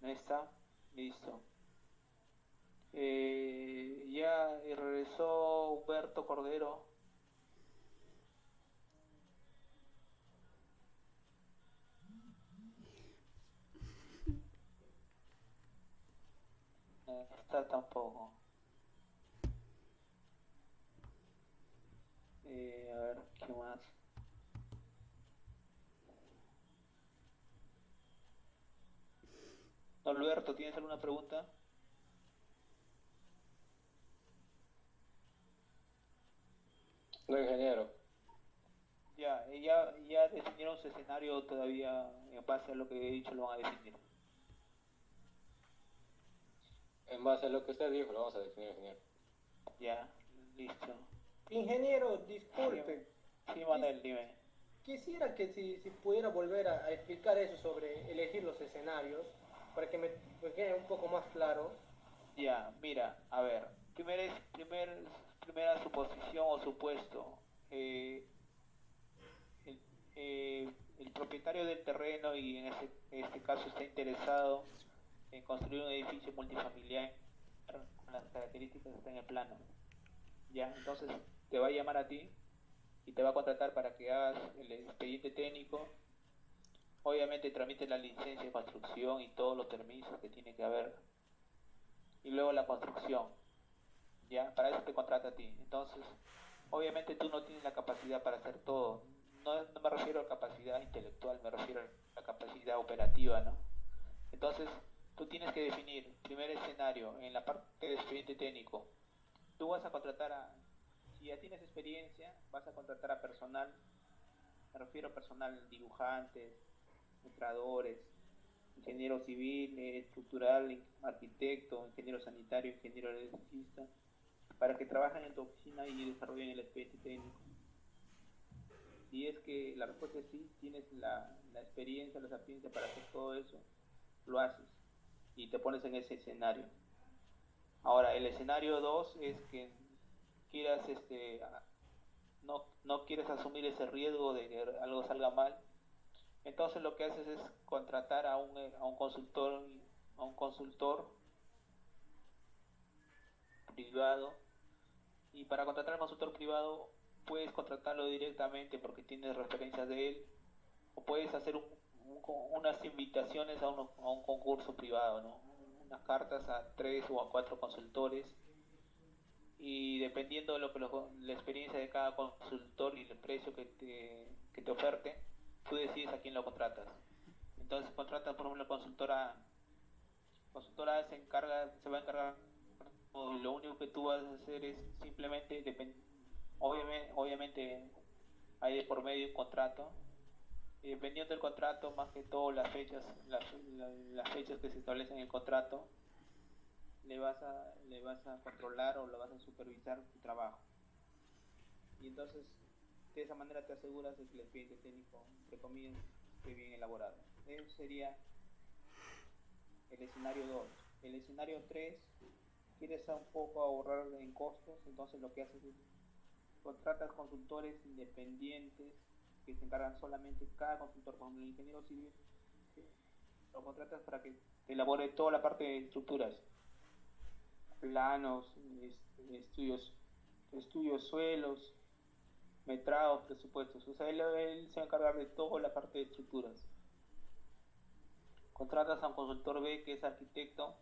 ¿No está? Listo. Ya regresó Humberto Cordero. No está tampoco. A ver, ¿qué más? Alberto, ¿tienes alguna pregunta? No, ingeniero. Ya definieron su escenario, todavía en base a lo que he dicho lo van a definir. En base a lo que usted dijo, lo vamos a definir, ingeniero. Ya, listo. Ingeniero, disculpe. Sí, Manuel, dime. Quisiera que si pudiera volver a explicar eso sobre elegir los escenarios, para que me quede un poco más claro. Ya, mira, a ver, primera suposición o supuesto. El propietario del terreno y en este caso está interesado en construir un edificio multifamiliar con las características que están en el plano. Ya, entonces te va a llamar a ti y te va a contratar para que hagas el expediente técnico. Obviamente tramite la licencia de construcción y todos los permisos que tiene que haber. Y luego la construcción. Ya, para eso te contrata a ti. Entonces, obviamente tú no tienes la capacidad para hacer todo. No me refiero a capacidad intelectual, me refiero a la capacidad operativa, ¿no? Entonces, tú tienes que definir, primer escenario, en la parte de expediente técnico, tú vas a contratar si ya tienes experiencia, vas a contratar a personal, me refiero a personal, dibujantes, ilustradores, ingeniero civil, estructural, arquitecto, ingeniero sanitario, ingeniero electricista, para que trabajen en tu oficina y desarrollen el expediente técnico. Si es que la respuesta es sí, tienes la experiencia, la sapiencia para hacer todo eso, lo haces y te pones en ese escenario. Ahora, el escenario 2 es que quieras, no quieres asumir ese riesgo de que algo salga mal. Entonces lo que haces es contratar a un consultor privado, y para contratar al consultor privado puedes contratarlo directamente porque tienes referencias de él, o puedes hacer unas invitaciones a un concurso privado, ¿no? Unas cartas a 3 o a 4 consultores, y dependiendo de la experiencia de cada consultor y el precio que te oferte, tú decides a quién lo contratas. Entonces contratas, por ejemplo, consultora A se va a encargar, lo único que tú vas a hacer es simplemente, obviamente hay de por medio un contrato, y dependiendo del contrato, más que todo las fechas que se establecen en el contrato, le vas a controlar o le vas a supervisar tu trabajo. Y entonces, de esa manera te aseguras de que el expediente técnico, entre comillas, esté bien elaborado. Eso sería el escenario 2. El escenario 3, quieres un poco ahorrar en costos, entonces lo que haces es contratas consultores independientes que se encargan solamente, cada consultor, como el ingeniero civil, lo contratas para que te elabore toda la parte de estructuras, planos, estudios suelos, metrados, presupuestos. O sea, él se va a encargar de toda la parte de estructuras. Contratas a un consultor B que es arquitecto,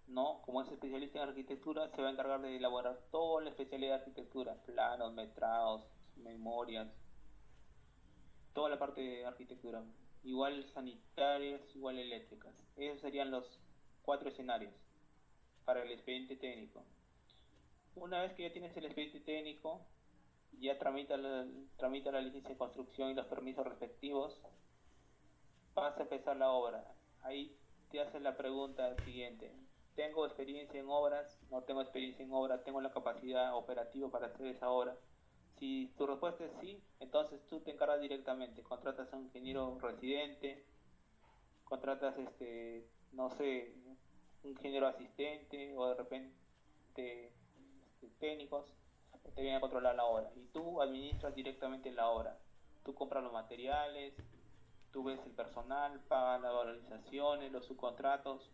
¿no? Como es especialista en arquitectura, se va a encargar de elaborar toda la especialidad de arquitectura, planos, metrados, memorias, toda la parte de arquitectura. igual sanitarias, igual eléctricas. Esos serían los 4 escenarios para el expediente técnico. Una vez que ya tienes el expediente técnico, ya tramita la licencia de construcción y los permisos respectivos, vas a empezar la obra. Ahí te hacen la pregunta siguiente: ¿tengo experiencia en obras? ¿No tengo experiencia en obra? ¿Tengo la capacidad operativa para hacer esa obra? Si tu respuesta es sí, entonces tú te encargas directamente, contratas a un ingeniero residente, contratas no sé, un ingeniero asistente o de repente técnicos que te vienen a controlar la obra y tú administras directamente la obra. Tú compras los materiales, tú ves el personal, pagas las valorizaciones, los subcontratos,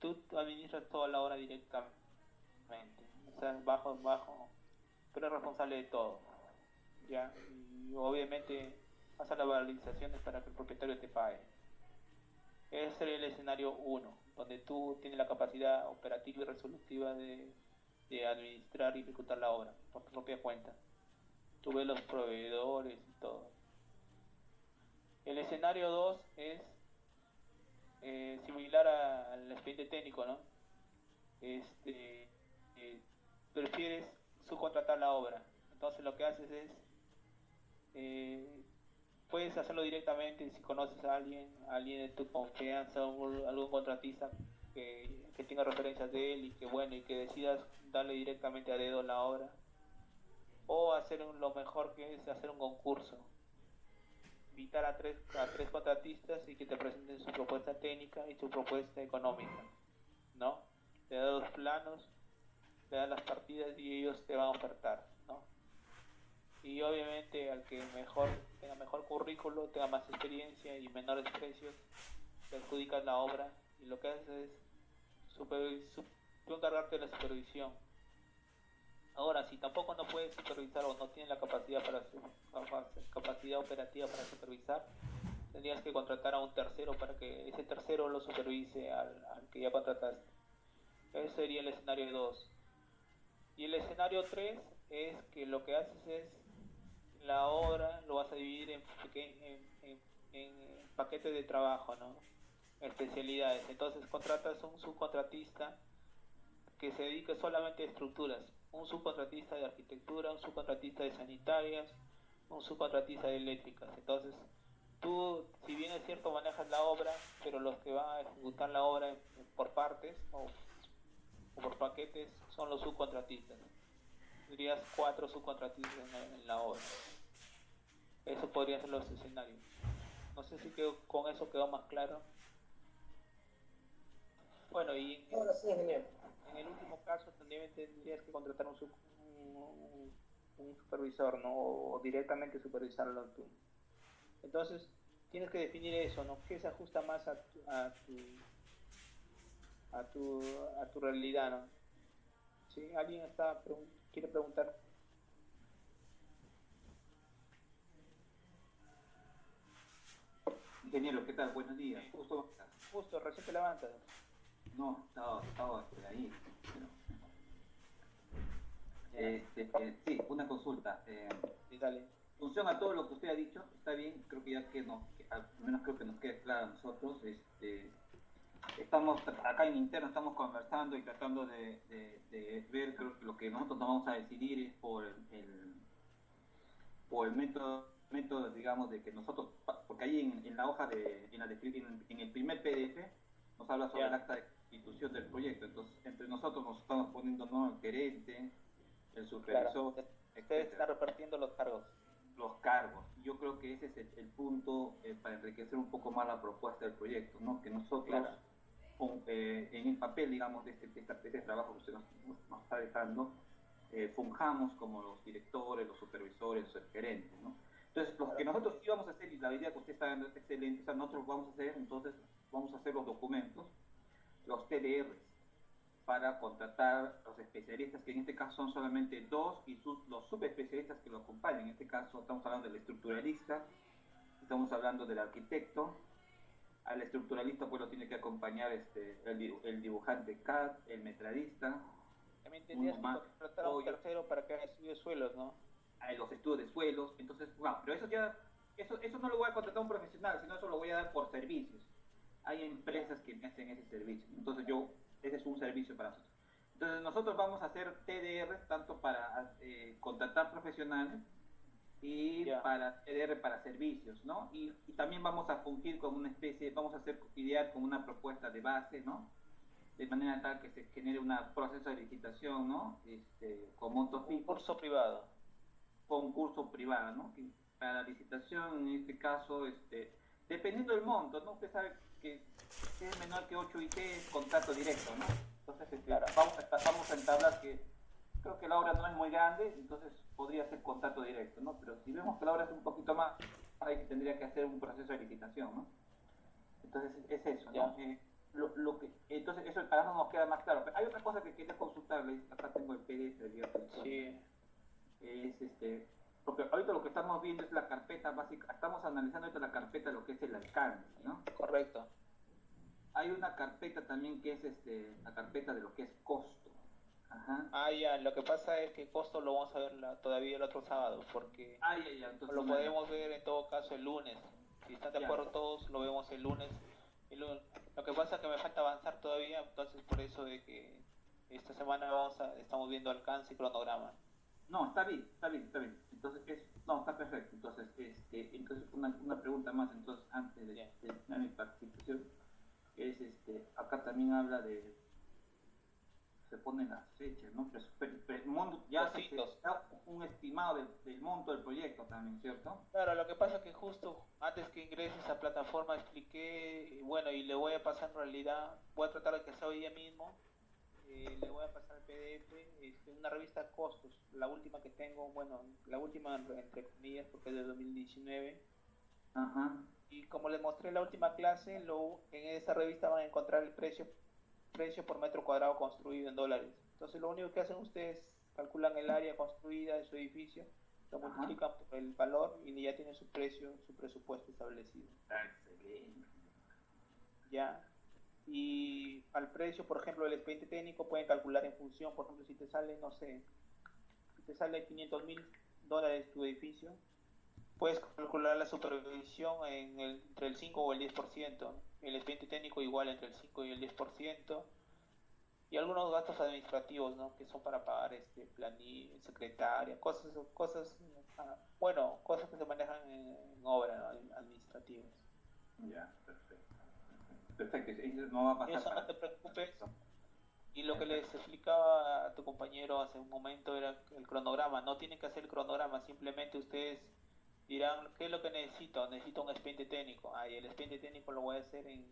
tú administras toda la obra directamente, o sea, bajo, tú eres responsable de todo, ¿ya? Y obviamente haces las valorizaciones para que el propietario te pague. Ese sería el escenario 1, donde tú tienes la capacidad operativa y resolutiva de administrar y ejecutar la obra por tu propia cuenta. Tú ves los proveedores y todo. El escenario 2 es similar al expediente técnico, ¿no? Prefieres subcontratar la obra. Entonces lo que haces es, puedes hacerlo directamente si conoces a alguien de tu confianza, algún contratista que tenga referencias de él y que decidas darle directamente a dedo la obra, o hacer lo mejor, que es hacer un concurso, invitar a tres contratistas y que te presenten su propuesta técnica y su propuesta económica, ¿no? Te da los planos, te da las partidas y ellos te van a ofertar, ¿no? Y obviamente al que tenga mejor currículo, tenga más experiencia y menores precios, te adjudicas la obra y lo que haces es tú encargarte de la supervisión. Ahora, si tampoco no puedes supervisar o no tienes la capacidad capacidad operativa para supervisar, tendrías que contratar a un tercero para que ese tercero lo supervise al que ya contrataste. Ese sería el escenario 2. Y el escenario 3 es que lo que haces es la obra lo vas a dividir en paquetes de trabajo, ¿no? Especialidades. Entonces contratas a un subcontratista que se dedique solamente a estructuras, un subcontratista de arquitectura, un subcontratista de sanitarias, un subcontratista de eléctricas. Entonces tú, si bien es cierto, manejas la obra, pero los que van a ejecutar la obra por partes o por paquetes son los subcontratistas. Tendrías 4 subcontratistas en la obra. Eso podría ser los escenarios. No sé si con eso quedó más claro. Bueno, y Ahora sí, genial. en el último caso también tendrías que contratar un supervisor, ¿no? O directamente supervisarlo tú. Entonces tienes que definir eso, ¿no? ¿Qué se ajusta más a tu realidad, ¿no? ¿Sí? ¿Alguien quiere preguntar? Ingeniero, ¿qué tal? Buenos días. Justo, recién te levantas. No, estaba por ahí. Sí, una consulta. Sí, dale. En función a todo lo que usted ha dicho, está bien, creo que ya que al menos creo que nos quede claro a nosotros. Estamos acá en interno, estamos conversando y tratando de ver, creo que lo que nosotros nos vamos a decidir es por el método, digamos, de que nosotros, porque ahí en la hoja en el primer PDF nos habla sobre el acta de constitución del proyecto. Entonces, entre nosotros nos estamos poniendo, ¿no?, el gerente, el supervisor. Claro. Ustedes están repartiendo los cargos. Los cargos. Yo creo que ese es el punto para enriquecer un poco más la propuesta del proyecto, ¿no? Que nosotros, en el papel, digamos, de este trabajo que usted nos está dejando, fungamos como los directores, los supervisores, los gerentes, ¿no? Entonces, lo que nosotros sí vamos a hacer, y la idea que usted está dando es excelente, o sea, nosotros vamos a hacer, entonces, vamos a hacer los documentos, los TDRs, para contratar los especialistas, que en este caso son solamente 2, y los subespecialistas que lo acompañan. En este caso estamos hablando del estructuralista, estamos hablando del arquitecto. Al estructuralista pues lo tiene que acompañar el dibujante CAD, el metradista. También tendrías que contratar a un tercero para que haga estudios de suelos, ¿no? Los estudios de suelos. Entonces, bueno, pero eso ya eso no lo voy a contratar a un profesional, sino eso lo voy a dar por servicios. Hay empresas que me hacen ese servicio, entonces ese es un servicio para nosotros. Entonces nosotros vamos a hacer TDR tanto para contratar profesionales y para TDR para servicios, ¿no? Y también vamos a fungir como una especie, vamos a idear como una propuesta de base, ¿no? De manera tal que se genere un proceso de licitación, ¿no? Con montos fijos. Concurso privado. Concurso privado, ¿no? Que para la licitación, en este caso, dependiendo del monto, ¿no? Usted sabe que si es menor que 8 IT es contrato directo, ¿no? Entonces, vamos a entablar que creo que la obra no es muy grande, entonces podría ser contrato directo, ¿no? Pero si vemos que la obra es un poquito más, ahí tendría que hacer un proceso de licitación, ¿no? Entonces, es eso, ¿no? Entonces, eso para nosotros nos queda más claro. Pero hay otra cosa que quería consultarles, acá tengo el PDF, sí. Porque ahorita lo que estamos viendo es la carpeta básica, estamos analizando ahorita la carpeta de lo que es el alcance, ¿no? Correcto. Hay una carpeta también que es la carpeta de lo que es costo. Ajá. Ya, lo que pasa es que costo lo vamos a ver todavía el otro sábado, porque entonces, lo podemos ver en todo caso el lunes. Si están de acuerdo todos, lo vemos el lunes. Lo que pasa es que me falta avanzar todavía, entonces por eso de que esta semana estamos viendo alcance y cronograma. No, está bien. Entonces, está perfecto. Entonces, entonces una pregunta más, entonces, antes de mi participación, es acá también habla de, se ponen las fechas, ¿no? Ya se da un estimado del monto del proyecto también, ¿cierto? Claro, lo que pasa es que justo antes que ingreses a plataforma expliqué, y le voy a pasar en realidad, voy a tratar de que sea hoy día mismo, le voy a pasar el PDF, una revista de costos, la última que tengo, la última entre comillas porque es de 2019. Ajá. Y como les mostré en la última clase, en esa revista van a encontrar el precio por metro cuadrado construido en dólares. Entonces lo único que hacen ustedes, calculan el área construida de su edificio, lo multiplican por el valor y ya tienen su presupuesto establecido. Excelente. Ya. Y al precio, por ejemplo, del expediente técnico pueden calcular en función, por ejemplo, si te sale, no sé, si te sale $500,000 tu edificio, puedes calcular la supervisión entre el 5 o el 10%, el expediente técnico igual entre el 5 y el 10%, y algunos gastos administrativos, ¿no? Que son para pagar planilla, secretaria, cosas que se manejan en obra, ¿no? Administrativas. Ya, perfecto, eso no va a pasar. Eso no te preocupes. Y lo que les explicaba a tu compañero hace un momento era el cronograma. No tienen que hacer el cronograma, simplemente ustedes dirán, ¿qué es lo que necesito? Necesito un expediente técnico. Y el expediente técnico lo voy a hacer en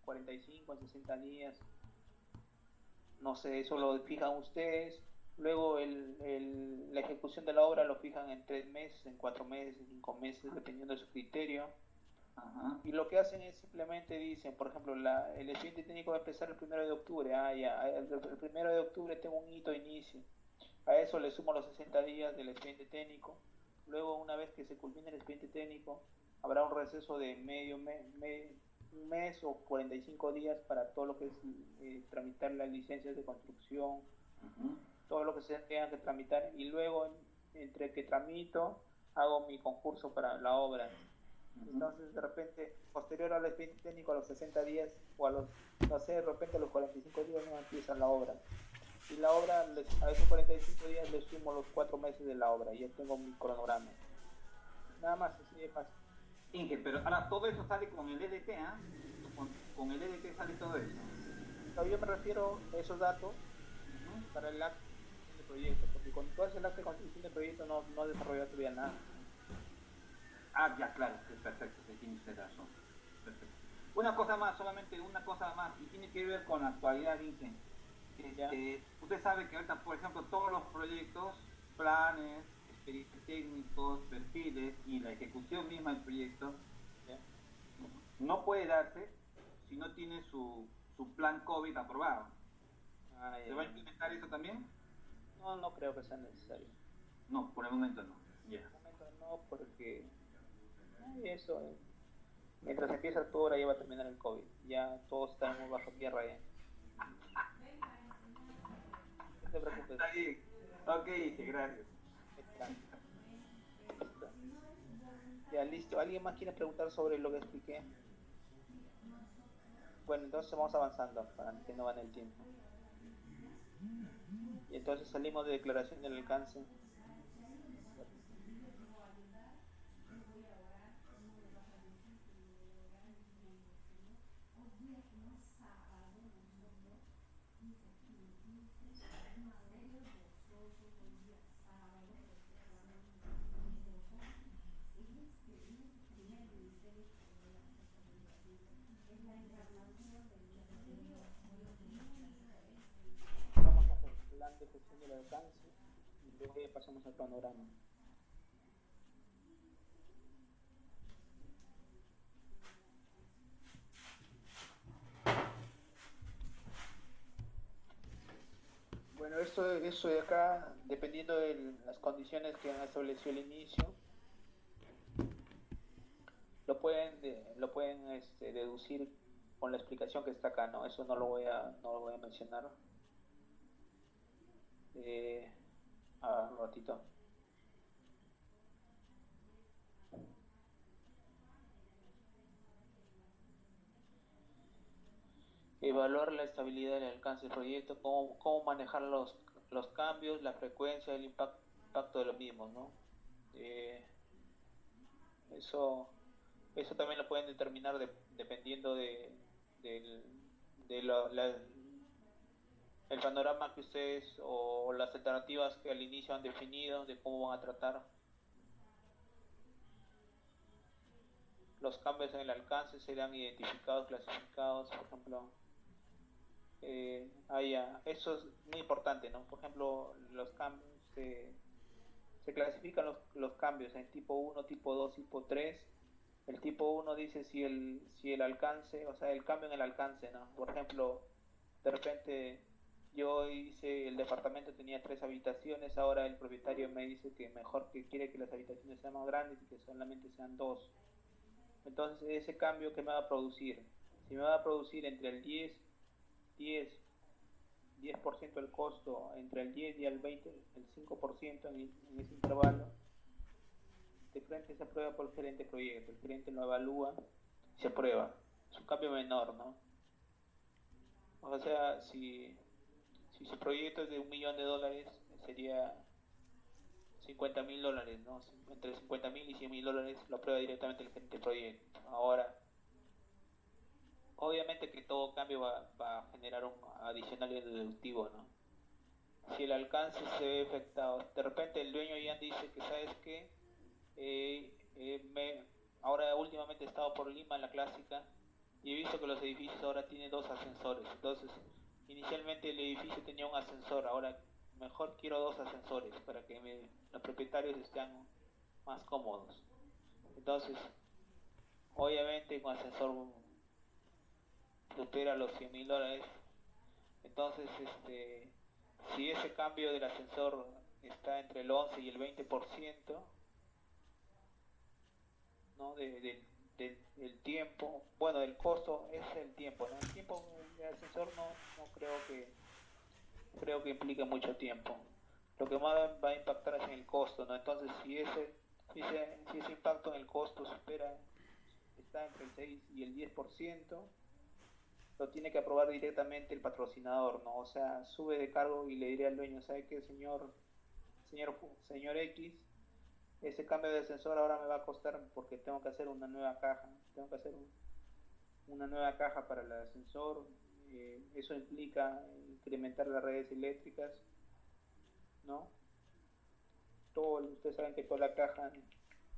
45, en 60 días. No sé, eso lo fijan ustedes. Luego la ejecución de la obra lo fijan en 3 meses, en 4 meses, en 5 meses, dependiendo de su criterio. Ajá. Y lo que hacen es simplemente dicen, por ejemplo, el expediente técnico va a empezar el 1 de octubre. El 1 de octubre tengo un hito de inicio. A eso le sumo los 60 días del expediente técnico. Luego, una vez que se culmine el expediente técnico, habrá un receso de un mes o 45 días para todo lo que es tramitar las licencias de construcción, todo lo que se tenga que tramitar. Y luego, entre que tramito, hago mi concurso para la obra. Entonces, de repente, posterior al expediente técnico, a los 60 días o de repente a los 45 días no empieza la obra. Y la obra, a esos 45 días le sumo los 4 meses de la obra y ya tengo mi cronograma. Nada más, así de fácil. Inge, pero ahora todo eso sale con el EDT, ¿ah? Con el EDT sale todo eso. No, yo me refiero a esos datos para el acto de proyecto, porque cuando tú haces el acto de construcción de proyecto no desarrollas todavía nada. Ya, claro, perfecto, tiene usted razón. Perfecto. Una cosa más, solamente una cosa más, y tiene que ver con la actualidad, Inge. Usted sabe que ahorita, por ejemplo, todos los proyectos, planes, expedientes técnicos, perfiles y la ejecución misma del proyecto no puede darse si no tiene su plan COVID aprobado. ¿Se va a implementar eso también? No creo que sea necesario. No, por el momento no. Por el momento no, porque eso, mientras empieza tu obra ya va a terminar el COVID. Ya todos estamos bajo tierra ya. No te preocupes. Está bien. Ok, gracias. Ya Ya, listo. ¿Alguien más quiere preguntar sobre lo que expliqué? Bueno, entonces vamos avanzando para que no gane el tiempo. Y entonces salimos de declaración del alcance. Vamos a hacer plan de gestión del alcance y luego ya pasamos al panorama. Bueno, eso de acá, dependiendo de las condiciones que han establecido al inicio, lo pueden deducir con la explicación que está acá, ¿no? Eso no lo voy a mencionar. Un ratito. Evaluar la estabilidad del alcance del proyecto, cómo manejar los cambios, la frecuencia, el impacto de los mismos, ¿no? Eso también lo pueden determinar dependiendo del el panorama que ustedes o las alternativas que al inicio han definido de cómo van a tratar los cambios en el alcance. Serán identificados, clasificados, por ejemplo. Eso es muy importante, ¿no? Por ejemplo, los cambios se clasifican los cambios en tipo 1, tipo 2, tipo 3. El tipo 1 dice si el alcance, o sea, el cambio en el alcance, ¿no? Por ejemplo, de repente yo hice, el departamento tenía 3 habitaciones, ahora el propietario me dice que mejor que quiere que las habitaciones sean más grandes y que solamente sean 2. Entonces, ese cambio que me va a producir, si me va a producir entre el 10% del costo, entre el 10 y el 20, el 5% en ese intervalo, de frente se aprueba por el gerente de proyecto. El gerente lo evalúa y se aprueba. Es un cambio menor, ¿no? O sea, si su proyecto es de $1.000.000, sería $50.000, ¿no? Entre $50.000 y $100.000 lo aprueba directamente el gerente de proyecto. Ahora, obviamente que todo cambio va a generar un adicional y deductivo, ¿no? Si el alcance se ve afectado, de repente el dueño ya dice que, ¿sabes qué? Ahora últimamente he estado por Lima en la clásica y he visto que los edificios ahora tienen 2 ascensores. Entonces, inicialmente el edificio tenía un ascensor, ahora mejor quiero 2 ascensores para que los propietarios estén más cómodos. Entonces, obviamente un ascensor supera los $100.000. Entonces, si ese cambio del ascensor está entre el 11 y el 20%, ¿no? del tiempo, bueno, del costo es el tiempo, ¿no? El tiempo del ascensor no creo que implica mucho tiempo. Lo que más va a impactar es en el costo, ¿no? Entonces, si ese impacto en el costo está entre el 6 y el 10%, lo tiene que aprobar directamente el patrocinador, ¿no? O sea, sube de cargo y le diré al dueño, ¿sabe qué, señor X? Ese cambio de ascensor ahora me va a costar porque tengo que hacer una nueva caja, una nueva caja para el ascensor. Eso implica incrementar las redes eléctricas, ¿no? Ustedes saben que toda la caja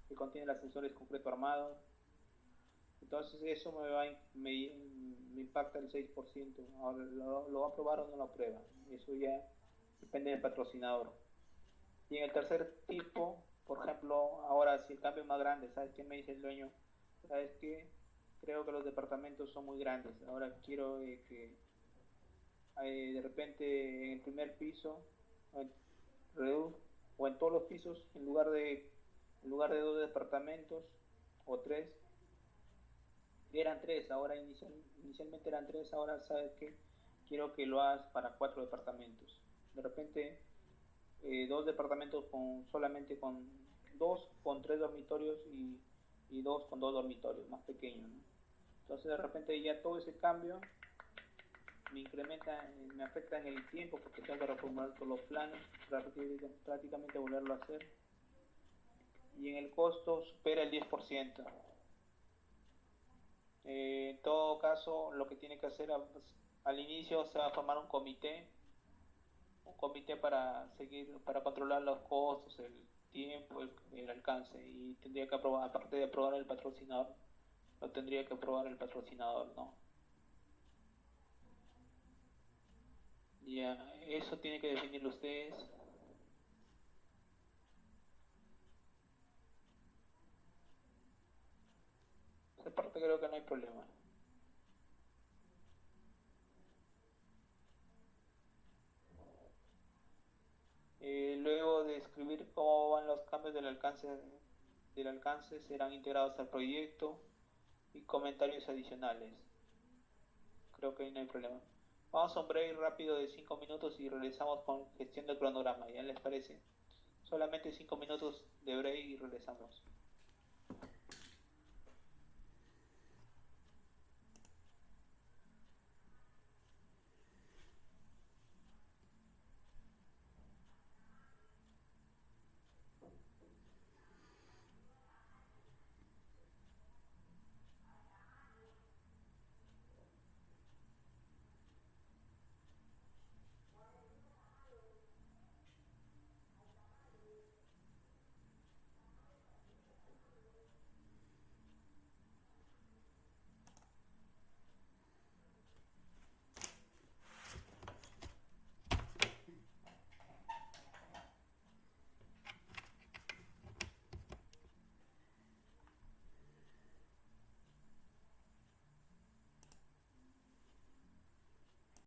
que contiene el ascensor es concreto armado. Entonces eso me impacta el 6%. Ahora, ¿lo va a aprobar o no lo aprueba? Eso ya depende del patrocinador. Y en el tercer tipo, por ejemplo, ahora si el cambio es más grande, ¿sabes qué me dice el dueño? ¿Sabes qué? Creo que los departamentos son muy grandes. Ahora quiero que de repente en el primer piso o en todos los pisos, en lugar de 2 departamentos o 3, eran 3, ahora inicialmente eran 3, ahora sabes que quiero que lo hagas para 4 departamentos. De repente 2 departamentos solamente con 3 dormitorios y dos con dos dormitorios más pequeños, ¿no? Entonces de repente ya todo ese cambio me incrementa, me afecta en el tiempo porque tengo que reformular todos los planos, prácticamente volverlo a hacer, y en el costo supera el 10%. En todo caso, lo que tiene que hacer al inicio se va a formar un comité para para controlar los costos, el tiempo, el alcance, y tendría que aprobar, aparte de aprobar el patrocinador, lo tendría que aprobar el patrocinador, ¿no? Ya, eso tiene que definirlo ustedes. Esa parte creo que no hay problema. Luego de escribir cómo van los cambios del alcance serán integrados al proyecto y comentarios adicionales. Creo que ahí no hay problema. Vamos a un break rápido de 5 minutos y regresamos con gestión del cronograma, ¿ya les parece? Solamente 5 minutos de break y regresamos.